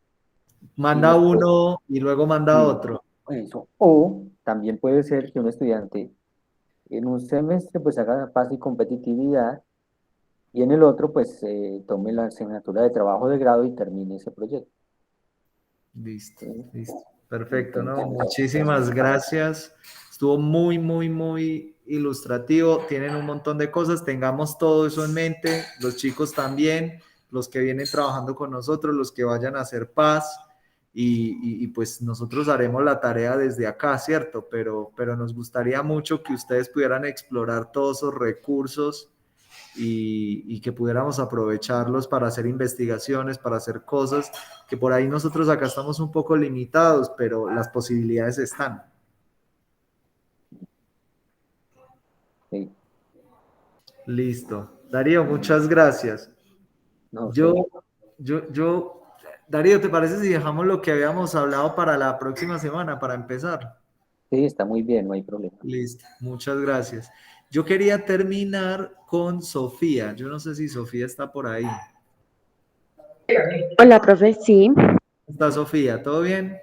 y Manda les puede, uno y luego manda sí, otro. eso. O también puede ser que un estudiante en un semestre pues haga paz y competitividad y en el otro pues tome la asignatura de trabajo de grado y termine ese proyecto. Listo, ¿Sí? listo. Perfecto, ¿no? Entonces, Muchísimas gracias. Estuvo muy, muy, muy ilustrativo. Tienen un montón de cosas. Tengamos todo eso en mente. Los chicos también, los que vienen trabajando con nosotros, los que vayan a hacer paz. Y pues nosotros haremos la tarea desde acá, ¿cierto? Pero nos gustaría mucho que ustedes pudieran explorar todos esos recursos y que pudiéramos aprovecharlos para hacer investigaciones, para hacer cosas que por ahí nosotros acá estamos un poco limitados, pero las posibilidades están. sí, Listo. Darío, muchas gracias. no Yo, sé. yo, Darío, ¿te parece si dejamos lo que habíamos hablado para la próxima semana, para empezar? Sí, está muy bien, no hay problema. Listo, muchas gracias. Yo quería terminar con Sofía. Yo no sé si Sofía está por ahí. Hola, profe, sí, ¿Está Sofía? ¿Todo bien?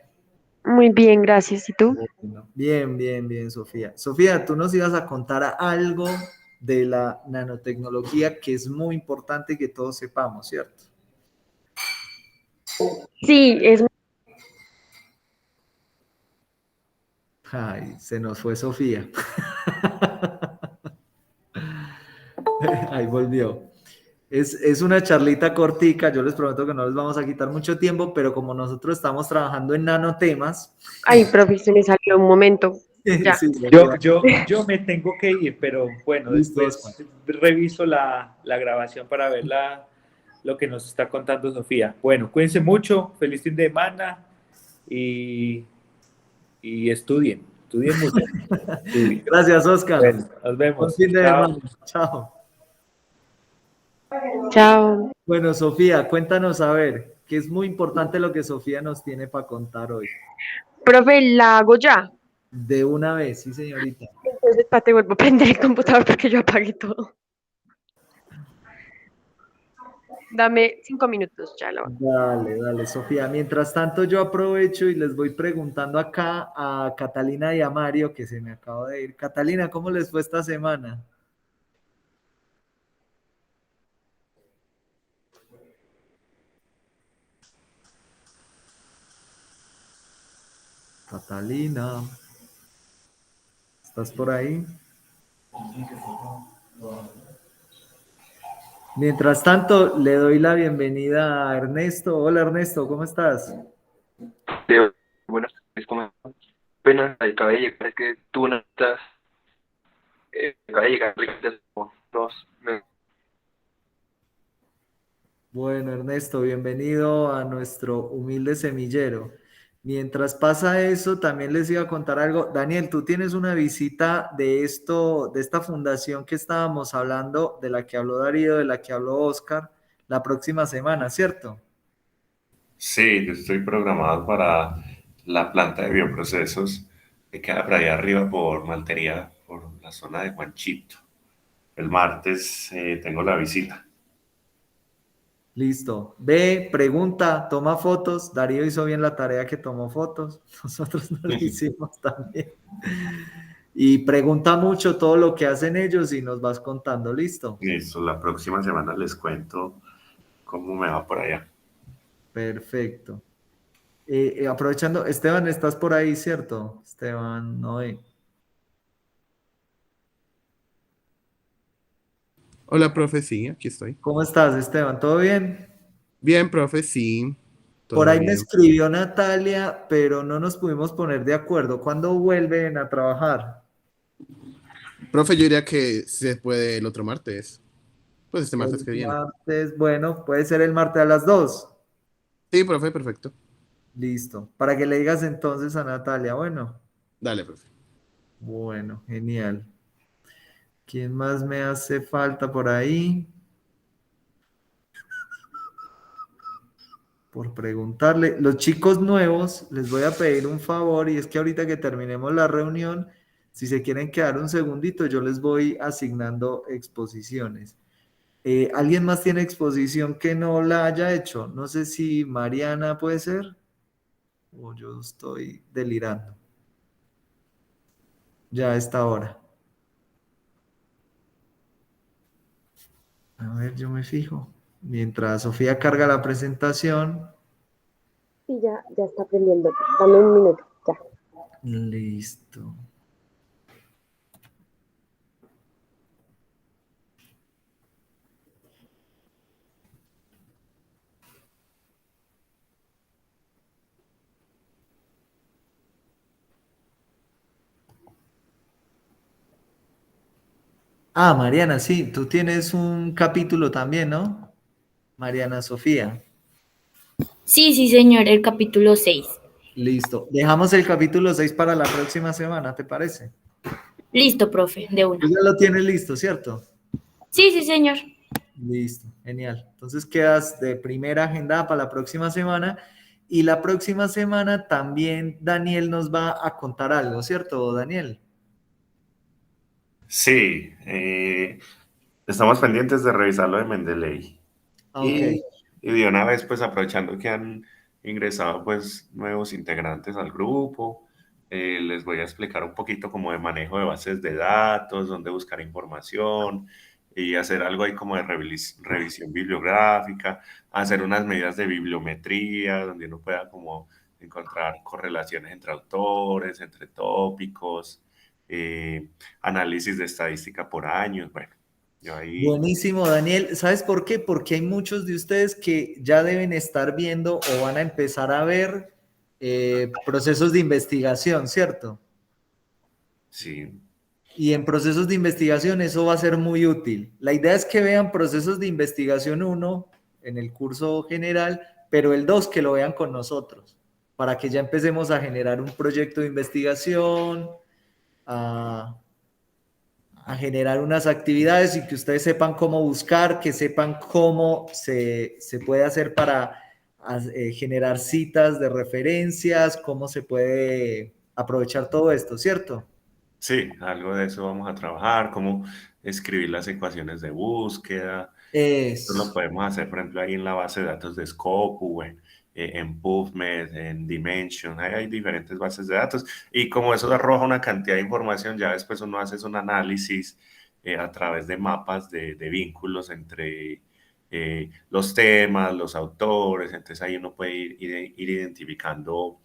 muy bien, gracias. ¿Y tú? Bueno, bien, bien, bien, Sofía. Sofía, tú nos ibas a contar algo de la nanotecnología que es muy importante que todos sepamos, ¿cierto? Sí, es Ay, se nos fue Sofía. Ahí volvió. Es una charlita cortica, yo les prometo que no les vamos a quitar mucho tiempo, pero como nosotros estamos trabajando en nanotemas, Ay, profe, se me salió un momento. Ya. sí, Yo me tengo que ir, pero bueno, listo, Oscar. después reviso la grabación para ver lo que nos está contando Sofía. Bueno, cuídense mucho, feliz fin de semana y, y estudien mucho. Estudien. Gracias, Oscar. Bueno, nos Buen vemos. fin de Chao. semana. Chao. Chao. Bueno, Sofía, cuéntanos a ver, que es muy importante lo que Sofía nos tiene para contar hoy. Profe, la hago ya. De una vez, sí, señorita. Entonces, te vuelvo a prender el computador porque yo apagué todo. Dame 5 minutos, ya lo hago. Dale, dale, Sofía. Mientras tanto, yo aprovecho y les voy preguntando acá a Catalina y a Mario, que se me acaba de ir. Catalina, ¿cómo les fue esta semana? Catalina, ¿estás por ahí? Mientras tanto, le doy la bienvenida a Ernesto. Hola, Ernesto, ¿cómo estás? Sí, bueno, es como apenas acabé de llegar, es que tú no estás, acabé de llegar hace como 2 meses. Bueno, Ernesto, bienvenido a nuestro humilde semillero. Mientras pasa eso, también les iba a contar algo. Daniel, tú tienes una visita de esto, de esta fundación que estábamos hablando, de la que habló Darío, de la que habló Oscar, la próxima semana, ¿cierto? Sí, yo estoy programado para la planta de bioprocesos que queda por allá arriba por Maltería, por la zona de Juanchito. El martes tengo la visita. Listo. Ve, pregunta, toma fotos. Darío hizo bien la tarea que tomó fotos. Nosotros no lo hicimos también. Y pregunta mucho todo lo que hacen ellos y nos vas contando. Listo. Listo, la próxima semana les cuento cómo me va por allá. Perfecto. Aprovechando, Esteban, estás por ahí, ¿cierto? Esteban, no. Hola, profe, sí, aquí estoy. ¿Cómo estás, Esteban? ¿Todo bien? Bien, profe, sí, Por todo ahí me bien. escribió Natalia, pero no nos pudimos poner de acuerdo. ¿Cuándo vuelven a trabajar? Profe, yo diría que se puede el otro martes. Pues este martes El que viene. martes, bueno, puede ser el martes a las 2. Sí, profe, perfecto. Listo. Para que le digas entonces a Natalia, bueno. Dale, profe. Bueno, genial. ¿Quién más me hace falta por ahí? Por preguntarle. Los chicos nuevos, les voy a pedir un favor y es que ahorita que terminemos la reunión, Si se quieren quedar un segundito, yo les voy asignando exposiciones. ¿Alguien más tiene exposición que no la haya hecho? No sé si Mariana puede ser o yo estoy delirando. Ya a esta hora. A ver, yo me fijo. Mientras Sofía carga la presentación. Sí, ya está aprendiendo. Dame un minuto, ya. Listo. Ah, Mariana, sí, tú tienes un capítulo también, ¿no? Mariana Sofía. Sí, sí, señor, el capítulo 6. Listo. Dejamos el capítulo 6 para la próxima semana, ¿te parece? Listo, profe, de Tú una. ya lo tienes listo, ¿cierto? Sí, sí, señor. Listo, genial. Entonces quedas de primera agendada para la próxima semana y la próxima semana también Daniel nos va a contar algo, ¿cierto, Daniel? Sí, estamos pendientes de revisar lo de Mendeley. Ok. Y de una vez, pues aprovechando que han ingresado pues nuevos integrantes al grupo, les voy a explicar un poquito como de manejo de bases de datos, dónde buscar información y hacer algo ahí como de revisión bibliográfica, hacer unas medidas de bibliometría, donde uno pueda como encontrar correlaciones entre autores, entre tópicos, eh, análisis de estadística por años, bueno, yo ahí... Buenísimo, Daniel. ¿Sabes por qué? Porque hay muchos de ustedes que ya deben estar viendo o van a empezar a ver procesos de investigación, ¿cierto? Sí, Y en procesos de investigación eso va a ser muy útil. La idea es que vean procesos de investigación 1 en el curso general, pero el 2 que lo vean con nosotros, para que ya empecemos a generar un proyecto de investigación, a generar unas actividades y que ustedes sepan cómo buscar, que sepan cómo se puede hacer para generar citas de referencias, cómo se puede aprovechar todo esto, ¿cierto? sí, algo de eso vamos a trabajar, cómo escribir las ecuaciones de búsqueda. Esto lo Es, podemos hacer, por ejemplo, ahí en la base de datos de Scopus, en PubMed, en Dimension, ahí hay diferentes bases de datos. Y como eso arroja una cantidad de información, ya después uno hace un análisis a través de mapas de vínculos entre los temas, los autores, entonces ahí uno puede ir identificando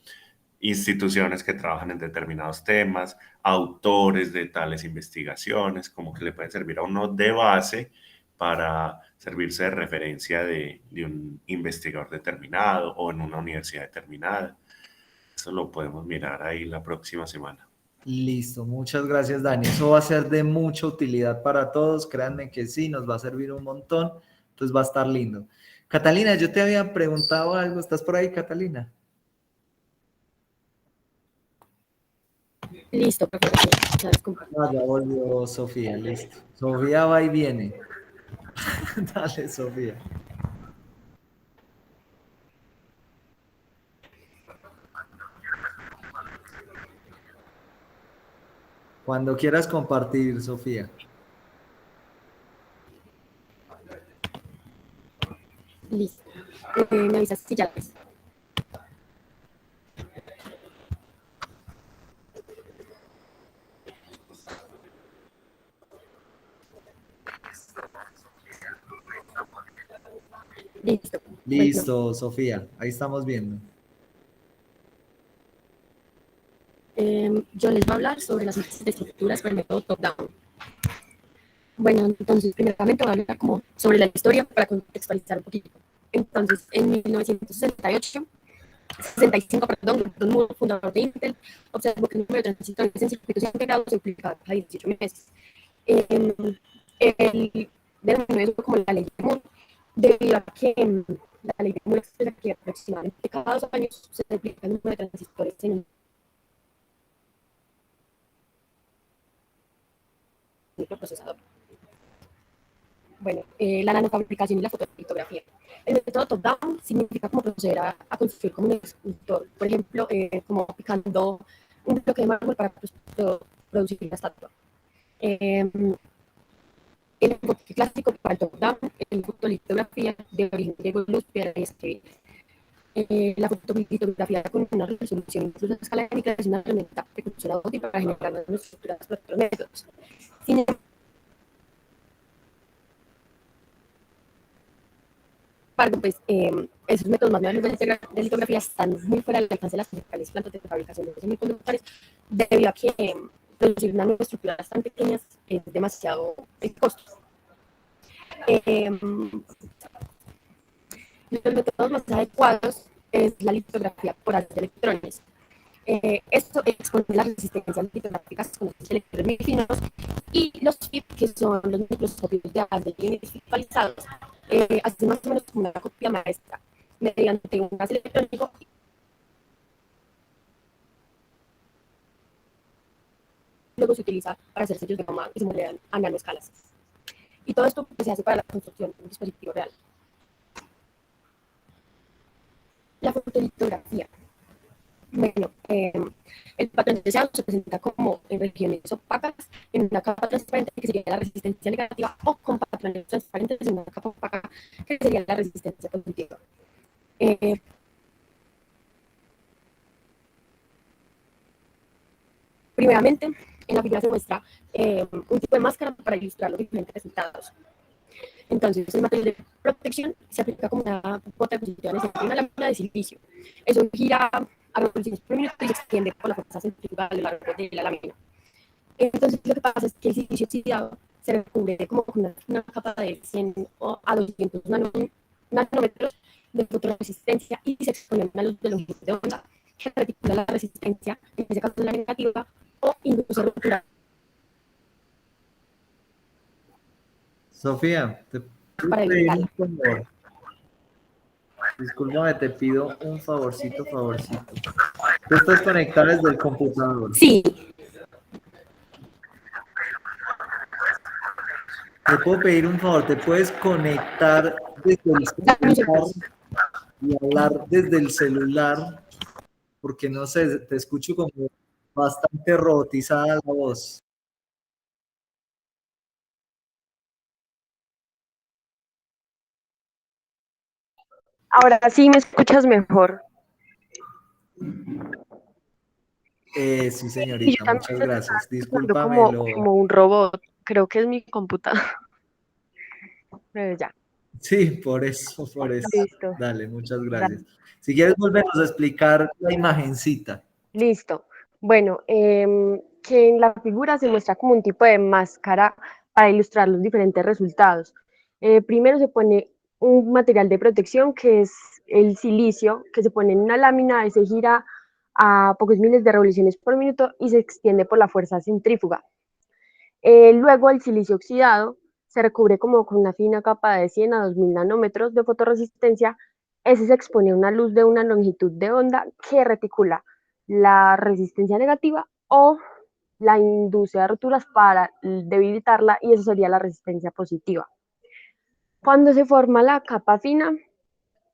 instituciones que trabajan en determinados temas, autores de tales investigaciones, como que le pueden servir a uno de base para servirse de referencia de un investigador determinado o en una universidad determinada. Eso lo podemos mirar ahí la próxima semana. listo, muchas gracias, Dani. Eso va a ser de mucha utilidad para todos, créanme que sí, nos va a servir un montón, entonces va a estar lindo. Catalina, yo te había preguntado algo, ¿estás por ahí, Catalina? Listo, profe. Ya les comparto. Ah, ya volvió Sofía, listo. Sofía va y viene. Dale, Sofía. Cuando quieras compartir, Sofía. Listo. Me avisas si ya ves. Listo. Listo, Sofía, ahí estamos viendo. Yo les voy a hablar sobre las análisis de estructuras por el método top-down. Bueno, entonces, primeramente voy a hablar como sobre la historia para contextualizar un poquito. Entonces, en 1965, perdón, Don Moore, fundador de Intel, observó que el número de transistores en circuitos integrados se duplicaba cada 18 meses. Él denominó eso como la ley de Moore, debido a que la ley de Moore expresa que aproximadamente cada 2 años se duplica el número de transistores en un microprocesador. Bueno, la nanofabricación y la fotolitografía. El método top-down significa como proceder a construir como un escultor, por ejemplo, como aplicando un bloque de mármol para producir la estatua. El enfoque clásico para el top-down es la fotolitografía de origen griego, luz, piedra y escribir. La fotolitografía con una resolución incluso a escala técnica es una herramienta precursora útil para generar nuevas estructuras por otros métodos. Sin embargo, pues, esos métodos más modernos de litografía están muy fuera del alcance de las principales plantas de fabricación de semiconductores, debido a que producir una nueva estructura tan pequeña es demasiado costoso. Los métodos más adecuados es la litografía por haz de electrones. Esto expone las resistencias litográficas con los electrones muy finos, y los FIP, que son los microscopios de haz de digitalizados, hacen más o menos como una copia maestra mediante un gas electrónico. Luego se utiliza para hacer sellos de goma que se modelan a nanoescalas. Y todo esto pues, se hace para la construcción de un dispositivo real. La fotolitografía. Bueno, el patrón deseado se presenta como en regiones opacas, en una capa transparente que sería la resistencia negativa, o con patrones transparentes en una capa opaca que sería la resistencia positiva. Primeramente, en la figura se muestra un tipo de máscara para ilustrar los diferentes resultados. Entonces, el material de protección se aplica como una bota de posiciones en una lámina de silicio. Eso gira a revoluciones por minuto y se extiende por la fuerza centrífuga a lo largo de la lámina. Entonces, lo que pasa es que el silicio oxidado se recubre como con una capa de 100 a 200 nanómetros de fotoresistencia y se expone a una luz de longitud de onda que reticula la resistencia, en ese caso la negativa, o induce ruptura. Sofía, te puedo pedir un favor. Discúlpame, te pido un favorcito. Tú estás conectada desde el computador. Sí. Te puedo pedir un favor, te puedes conectar desde el celular y hablar desde el celular, porque no sé, te escucho como bastante robotizada la voz. Ahora sí me escuchas mejor. Sí, señorita, muchas gracias. Discúlpame como un robot. Creo que es mi computadora. Pero ya. Sí, por eso. Listo. Dale, muchas gracias. Si quieres, volvemos a explicar la imagencita. Listo. Bueno, que en la figura se muestra como un tipo de máscara para ilustrar los diferentes resultados. Primero se pone un material de protección que es el silicio, que se pone en una lámina y se gira a pocos miles de revoluciones por minuto y se extiende por la fuerza centrífuga. Luego el silicio oxidado se recubre como con una fina capa de 100 a 2000 nanómetros de fotoresistencia. Ese se expone a una luz de una longitud de onda que reticula la resistencia negativa o la induce a roturas para debilitarla, y eso sería la resistencia positiva. Cuando se forma la capa fina,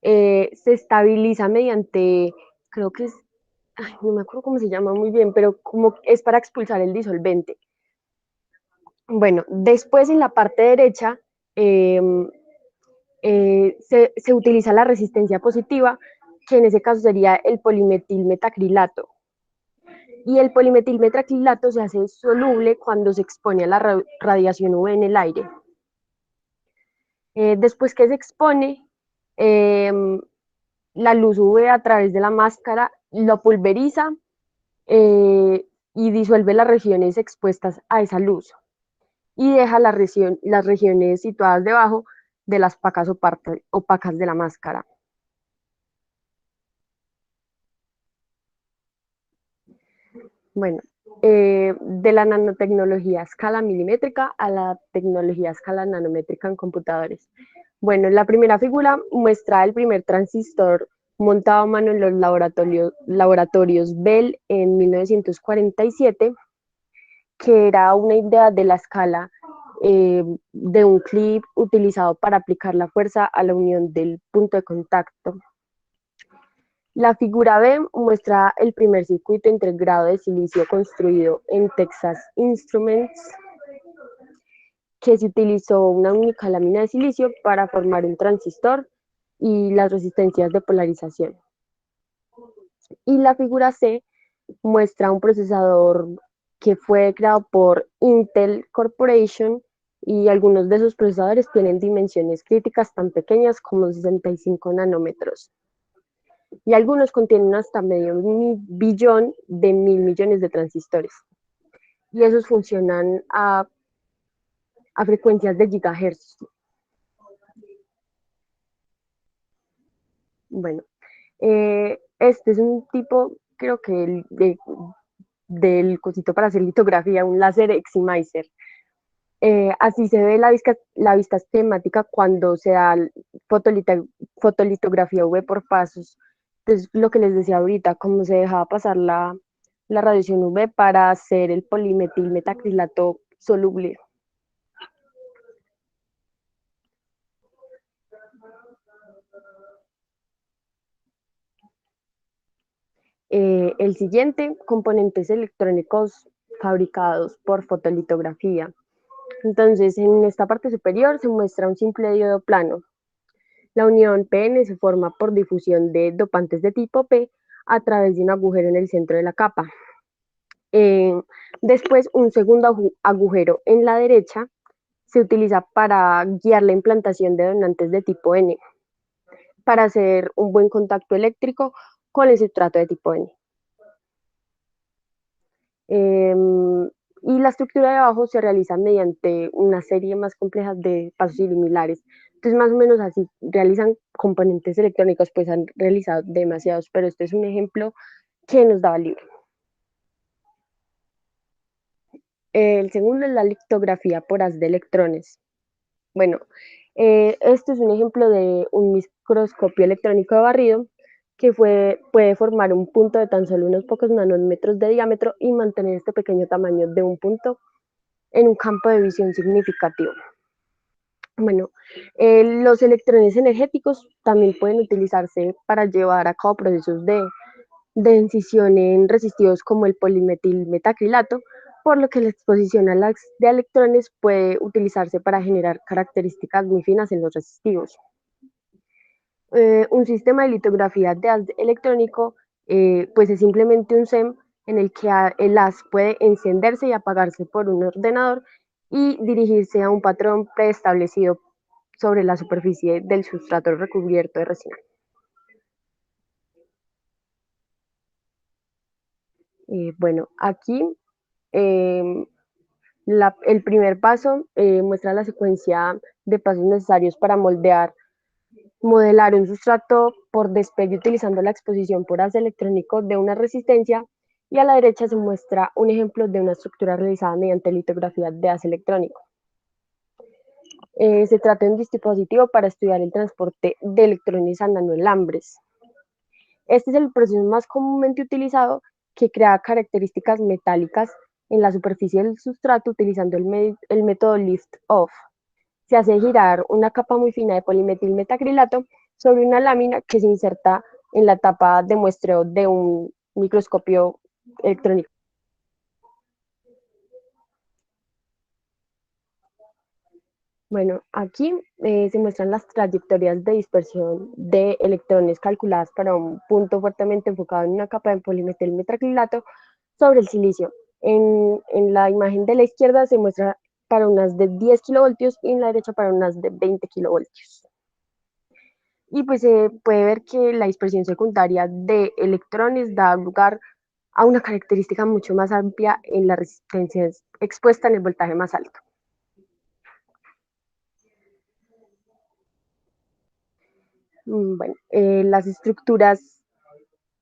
se estabiliza mediante, creo que es, no me acuerdo cómo se llama muy bien, pero como es para expulsar el disolvente. Bueno, después en la parte derecha se utiliza la resistencia positiva, que en ese caso sería el polimetilmetacrilato. Y el polimetilmetacrilato se hace soluble cuando se expone a la radiación UV en el aire. Después que se expone, la luz UV a través de la máscara lo pulveriza y disuelve las regiones expuestas a esa luz, y deja las regiones situadas debajo de las pacas opacas de la máscara. Bueno, de la nanotecnología a escala milimétrica a la tecnología a escala nanométrica en computadores. Bueno, la primera figura muestra el primer transistor montado a mano en los laboratorios Bell en 1947, que era una idea de la escala de un clip utilizado para aplicar la fuerza a la unión del punto de contacto. La figura B muestra el primer circuito integrado de silicio construido en Texas Instruments, que se utilizó una única lámina de silicio para formar un transistor y las resistencias de polarización. Y la figura C muestra un procesador que fue creado por Intel Corporation, y algunos de sus procesadores tienen dimensiones críticas tan pequeñas como 65 nanómetros. Y algunos contienen hasta medio billón de 1.000 millones de transistores. Y esos funcionan a frecuencias de gigahertz. Bueno, este es un tipo, creo que del cosito para hacer litografía, un láser eximizer. Así se ve la vista esquemática cuando se da fotolitografía V por pasos. Entonces, lo que les decía ahorita, cómo se dejaba pasar la radiación UV para hacer el polimetilmetacrilato soluble. El siguiente, componentes electrónicos fabricados por fotolitografía. Entonces, en esta parte superior se muestra un simple diodo plano. La unión PN se forma por difusión de dopantes de tipo P a través de un agujero en el centro de la capa. Después, un segundo agujero en la derecha se utiliza para guiar la implantación de donantes de tipo N, para hacer un buen contacto eléctrico con el sustrato de tipo N. Y la estructura de abajo se realiza mediante una serie más compleja de pasos similares. Entonces, más o menos así realizan componentes electrónicos, pues han realizado demasiados, pero este es un ejemplo que nos daba el libro. El segundo es la litografía por haz de electrones. Bueno, esto es un ejemplo de un microscopio electrónico de barrido que puede formar un punto de tan solo unos pocos nanómetros de diámetro y mantener este pequeño tamaño de un punto en un campo de visión significativo. Bueno, los electrones energéticos también pueden utilizarse para llevar a cabo procesos de incisión en resistivos como el polimetilmetacrilato, por lo que la exposición a las de electrones puede utilizarse para generar características muy finas en los resistivos. Un sistema de litografía de haz electrónico pues es simplemente un SEM en el que el haz puede encenderse y apagarse por un ordenador y dirigirse a un patrón preestablecido sobre la superficie del sustrato recubierto de resina. Bueno, aquí el primer paso muestra la secuencia de pasos necesarios para modelar un sustrato por despegue utilizando la exposición por haz electrónico de una resistencia, y a la derecha se muestra un ejemplo de una estructura realizada mediante litografía de haz electrónico. Se trata de un dispositivo para estudiar el transporte de electrones a nanoalambres. Este es el proceso más comúnmente utilizado, que crea características metálicas en la superficie del sustrato utilizando el método lift-off. Se hace girar una capa muy fina de polimetilmetacrilato sobre una lámina que se inserta en la tapa de muestreo de un microscopio electrónico. Bueno, aquí se muestran las trayectorias de dispersión de electrones calculadas para un punto fuertemente enfocado en una capa de polimetilmetacrilato sobre el silicio. En la imagen de la izquierda se muestra para unas de 10 kilovoltios y en la derecha para unas de 20 kilovoltios. Y pues se puede ver que la dispersión secundaria de electrones da lugar a una característica mucho más amplia en la resistencia expuesta en el voltaje más alto. Bueno, las estructuras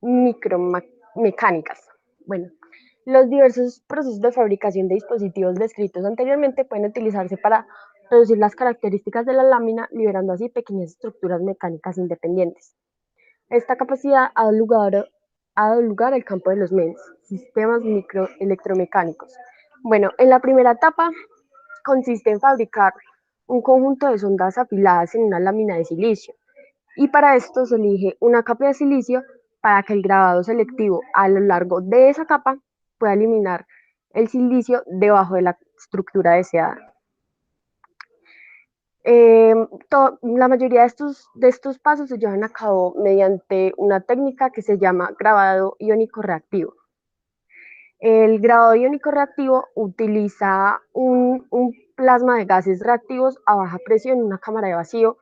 micromecánicas. Bueno, los diversos procesos de fabricación de dispositivos descritos anteriormente pueden utilizarse para reducir las características de la lámina, liberando así pequeñas estructuras mecánicas independientes. Esta capacidad ha dado lugar al campo de los MEMS, sistemas microelectromecánicos. Bueno, en la primera etapa consiste en fabricar un conjunto de sondas afiladas en una lámina de silicio, y para esto se elige una capa de silicio para que el grabado selectivo a lo largo de esa capa pueda eliminar el silicio debajo de la estructura deseada. La mayoría de estos pasos se llevan a cabo mediante una técnica que se llama grabado iónico reactivo. El grabado iónico reactivo utiliza un plasma de gases reactivos a baja presión en una cámara de vacío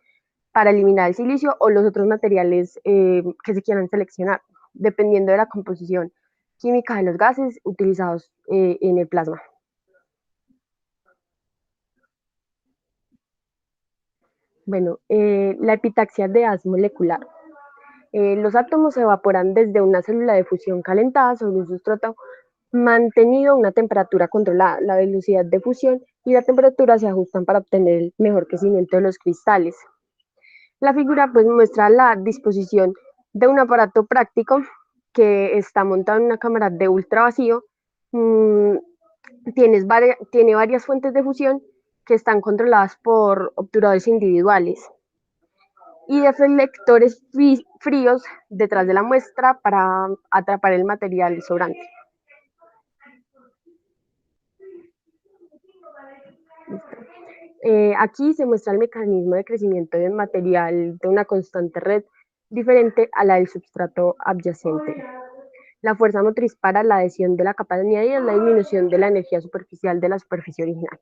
para eliminar el silicio o los otros materiales que se quieran seleccionar, dependiendo de la composición química de los gases utilizados en el plasma. Bueno, la epitaxia de haz molecular. Los átomos se evaporan desde una célula de fusión calentada sobre un sustrato mantenido a una temperatura controlada. La velocidad de fusión y la temperatura se ajustan para obtener el mejor crecimiento de los cristales. La figura pues muestra la disposición de un aparato práctico que está montado en una cámara de ultravacío. Tiene varias fuentes de fusión que están controladas por obturadores individuales y deflectores fríos detrás de la muestra para atrapar el material sobrante. Aquí se muestra el mecanismo de crecimiento del material de una constante red diferente a la del substrato adyacente. La fuerza motriz para la adhesión de la capa añadida es la disminución de la energía superficial de la superficie original.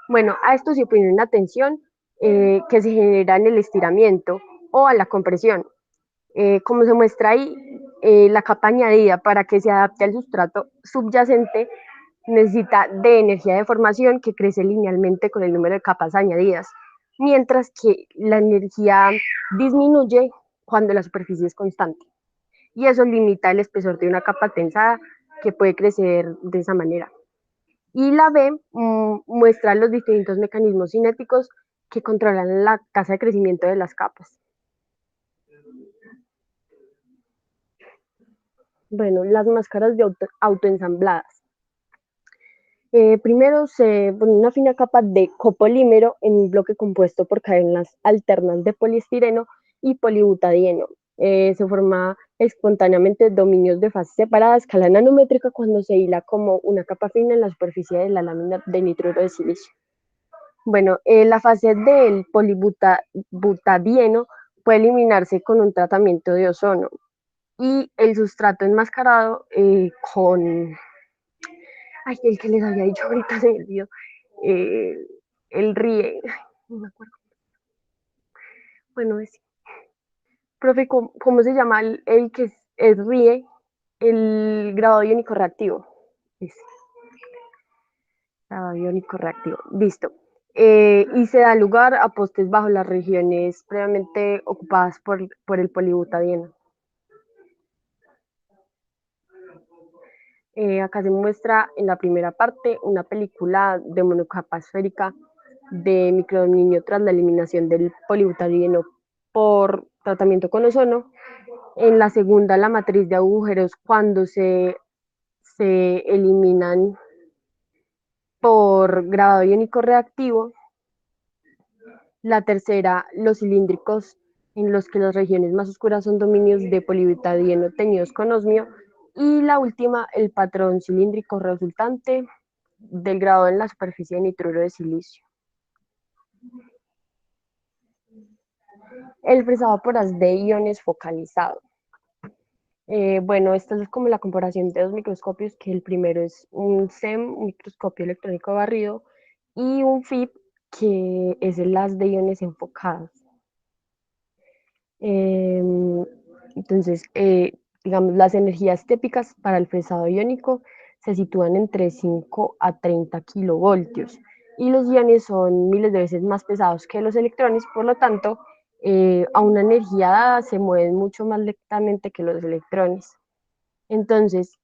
Bueno, a esto se opone una tensión que se genera en el estiramiento o a la compresión. Como se muestra ahí, la capa añadida para que se adapte al sustrato subyacente necesita de energía de formación que crece linealmente con el número de capas añadidas, mientras que la energía disminuye cuando la superficie es constante. Y eso limita el espesor de una capa tensada que puede crecer de esa manera. Y la B muestra los distintos mecanismos cinéticos que controlan la tasa de crecimiento de las capas. Bueno, las máscaras de autoensambladas. Primero se pone una fina capa de copolímero en un bloque compuesto por cadenas alternas de poliestireno y polibutadieno. Se forma espontáneamente dominios de fase separada a escala nanométrica cuando se hila como una capa fina en la superficie de la lámina de nitruro de silicio. Bueno, la fase del polibutadieno puede eliminarse con un tratamiento de ozono y el sustrato enmascarado con... Ay, el que les había dicho ahorita se me olvidó. El RIE. No me acuerdo. Bueno, es. Profe, ¿cómo se llama el que es RIE? El grabado iónico reactivo. Grabado iónico reactivo. Listo. Y se da lugar a postes bajo las regiones previamente ocupadas por el polibutadieno. Acá se muestra en la primera parte una película de monocapa esférica de microdominio tras la eliminación del polibutadieno por tratamiento con ozono. En la segunda, la matriz de agujeros cuando se eliminan por grabado iónico reactivo. La tercera, los cilíndricos en los que las regiones más oscuras son dominios de polibutadieno teñidos con osmio. Y la última, el patrón cilíndrico resultante del grabado en la superficie de nitruro de silicio. El fresado por haz de iones focalizado. Bueno, esta es como la comparación de dos microscopios, que el primero es un SEM, un microscopio electrónico barrido, y un FIB, que es el haz de iones enfocados. Entonces, digamos, las energías típicas para el fresado iónico se sitúan entre 5 a 30 kilovoltios y los iones son miles de veces más pesados que los electrones, por lo tanto, a una energía dada se mueven mucho más lentamente que los electrones. Entonces,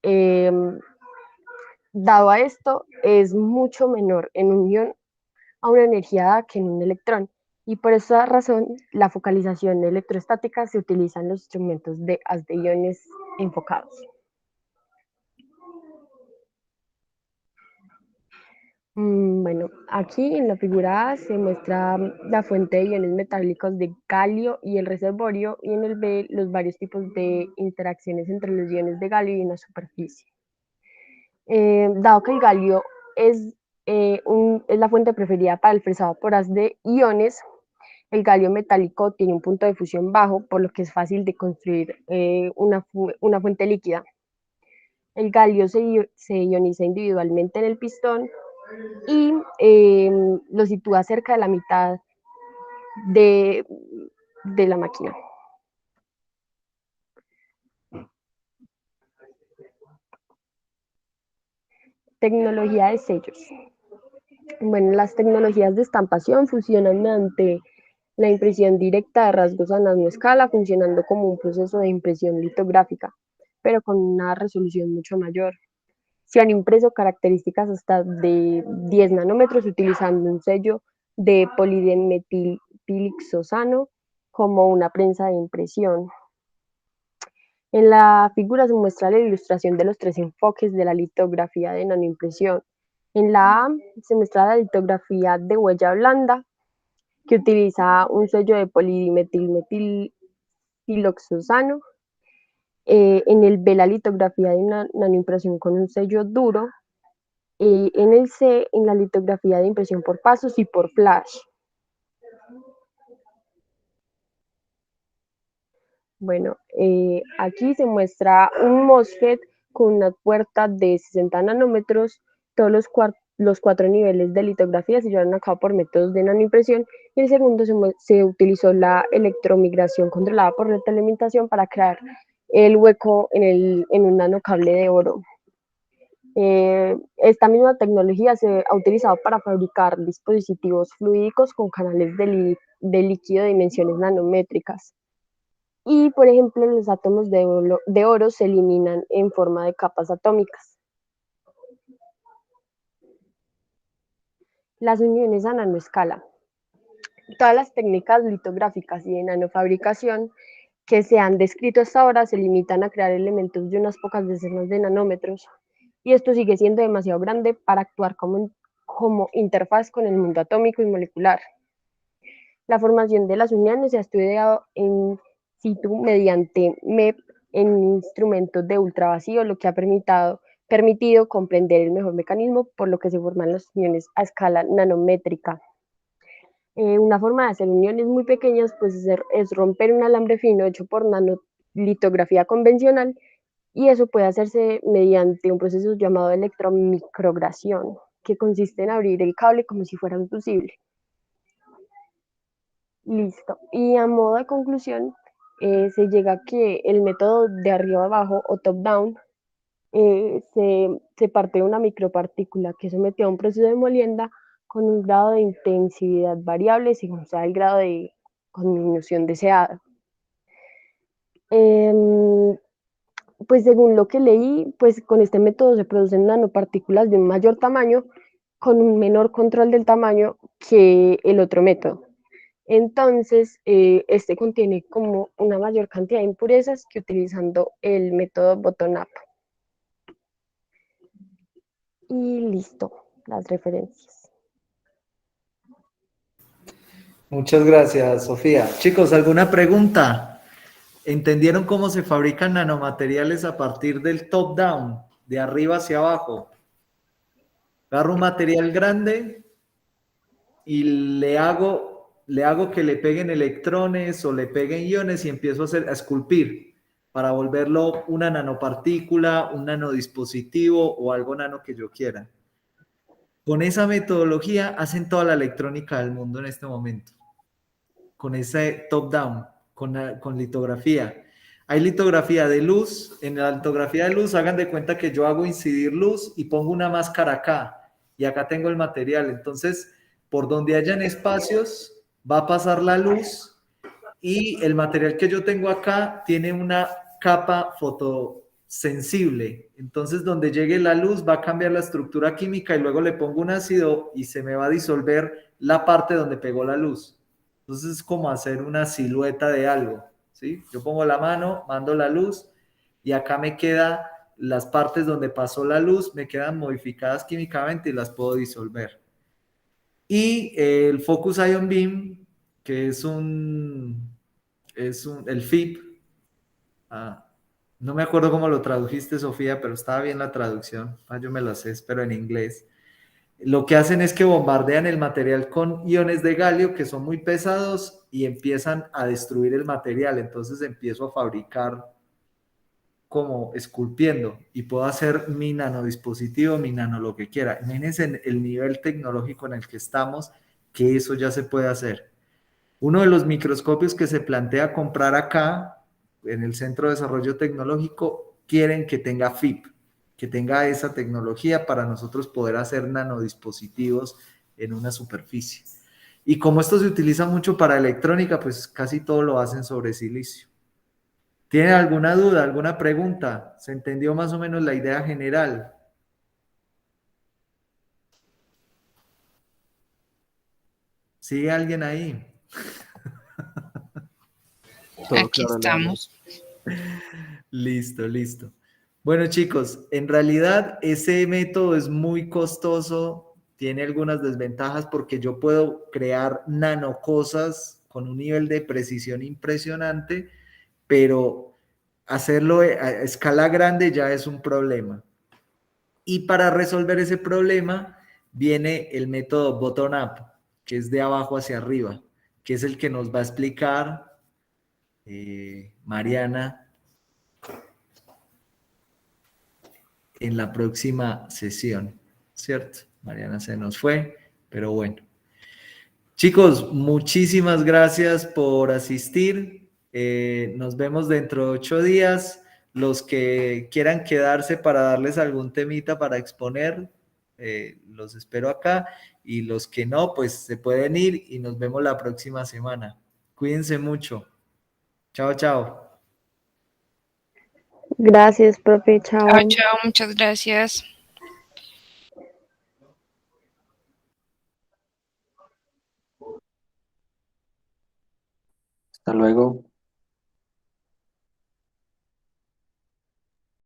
dado a esto, es mucho menor en un ion a una energía dada que en un electrón. Y por esa razón, la focalización electrostática se utiliza en los instrumentos de haz de iones enfocados. Bueno, aquí en la figura A se muestra la fuente de iones metálicos de galio y el reservorio, y en el B los varios tipos de interacciones entre los iones de galio y una superficie. Dado que el galio es, es la fuente preferida para el fresado por haz de iones, el galio metálico tiene un punto de fusión bajo, por lo que es fácil de construir una fuente líquida. El galio se ioniza individualmente en el pistón y lo sitúa cerca de la mitad de, de la máquina. Tecnología de sellos. Bueno, las tecnologías de estampación funcionan mediante la impresión directa de rasgos a nanoescala, funcionando como un proceso de impresión litográfica, pero con una resolución mucho mayor. Se han impreso características hasta de 10 nanómetros utilizando un sello de polimetilxosano como una prensa de impresión. En la figura se muestra la ilustración de los tres enfoques de la litografía de nanoimpresión. En la A se muestra la litografía de huella blanda, que utiliza un sello de polimetilxosano. En el B, la litografía de una nanoimpresión con un sello duro. En el C, en la litografía de impresión por pasos y por flash. Bueno, aquí se muestra un MOSFET con una puerta de 60 nanómetros. Todos los cuatro niveles de litografía se llevaron a cabo por métodos de nanoimpresión, y el segundo se utilizó la electromigración controlada por retroalimentación para crear el hueco en un nanocable de oro. Esta misma tecnología se ha utilizado para fabricar dispositivos fluídicos con canales de líquido de dimensiones nanométricas. Y, por ejemplo, los átomos de oro se eliminan en forma de capas atómicas. Las uniones a nanoescala. Todas las técnicas litográficas y de nanofabricación que se han descrito hasta ahora se limitan a crear elementos de unas pocas decenas de nanómetros, y esto sigue siendo demasiado grande para actuar como interfaz con el mundo atómico y molecular. La formación de las uniones se ha estudiado en situ mediante MEP en instrumentos de ultravacío, lo que ha permitido comprender el mejor mecanismo por lo que se forman las uniones a escala nanométrica. Una forma de hacer uniones muy pequeñas pues es romper un alambre fino hecho por nanolitografía convencional, y eso puede hacerse mediante un proceso llamado electromicrogración, que consiste en abrir el cable como si fuera un fusible. Listo. Y a modo de conclusión, se llega a que el método de arriba abajo o top-down se parte de una micropartícula que se sometió a un proceso de molienda con un grado de intensidad variable según sea el grado de disminución deseada. Pues según lo que leí, pues con este método se producen nanopartículas de un mayor tamaño con un menor control del tamaño que el otro método. Entonces, este contiene como una mayor cantidad de impurezas que utilizando el método bottom-up. Y listo, las referencias. Muchas gracias, Sofía. Chicos, ¿alguna pregunta? ¿Entendieron cómo se fabrican nanomateriales a partir del top-down, de arriba hacia abajo? Agarro un material grande y le hago que le peguen electrones o le peguen iones y empiezo a esculpir para volverlo una nanopartícula, un nanodispositivo o algo nano que yo quiera. Con esa metodología hacen toda la electrónica del mundo en este momento. Con ese top-down, con litografía. Hay litografía de luz. En la litografía de luz, hagan de cuenta que yo hago incidir luz y pongo una máscara acá. Y acá tengo el material. Entonces, por donde hayan espacios, va a pasar la luz y el material que yo tengo acá tiene una capa fotosensible. Entonces, donde llegue la luz va a cambiar la estructura química y luego le pongo un ácido y se me va a disolver la parte donde pegó la luz. Entonces, es como hacer una silueta de algo, ¿sí? Yo pongo la mano, mando la luz y acá me queda las partes donde pasó la luz me quedan modificadas químicamente y las puedo disolver. Y el Focus Ion Beam, que es el FIP, no me acuerdo cómo lo tradujiste, Sofía, pero estaba bien la traducción. Yo me la sé, pero en inglés. Lo que hacen es que bombardean el material con iones de galio que son muy pesados y empiezan a destruir el material. Entonces empiezo a fabricar como esculpiendo y puedo hacer mi nanodispositivo, mi nano lo que quiera. Imagínense el nivel tecnológico en el que estamos, que eso ya se puede hacer. Uno de los microscopios que se plantea comprar acá, en el Centro de Desarrollo Tecnológico, quieren que tenga FIP, que tenga esa tecnología para nosotros poder hacer nanodispositivos en una superficie. Y como esto se utiliza mucho para electrónica, pues casi todo lo hacen sobre silicio. ¿Tienen alguna duda, alguna pregunta? ¿Se entendió más o menos la idea general? ¿Sigue alguien ahí? Todo Aquí claro, Leandro. estamos. Listo, listo. Bueno, chicos, en realidad ese método es muy costoso, tiene algunas desventajas porque yo puedo crear nanocosas con un nivel de precisión impresionante, pero hacerlo a escala grande ya es un problema. Y para resolver ese problema viene el método bottom-up, que es de abajo hacia arriba, que es el que nos va a explicar Mariana en la próxima sesión, ¿cierto? Mariana se nos fue, pero bueno. Chicos, muchísimas gracias por asistir. Nos vemos dentro de 8 días. Los que quieran quedarse para darles algún temita para exponer, los espero acá. Y los que no, pues se pueden ir y nos vemos la próxima semana. Cuídense mucho. Chao, chao. Gracias, profe. Chao. Chao, chao, muchas gracias. Hasta luego.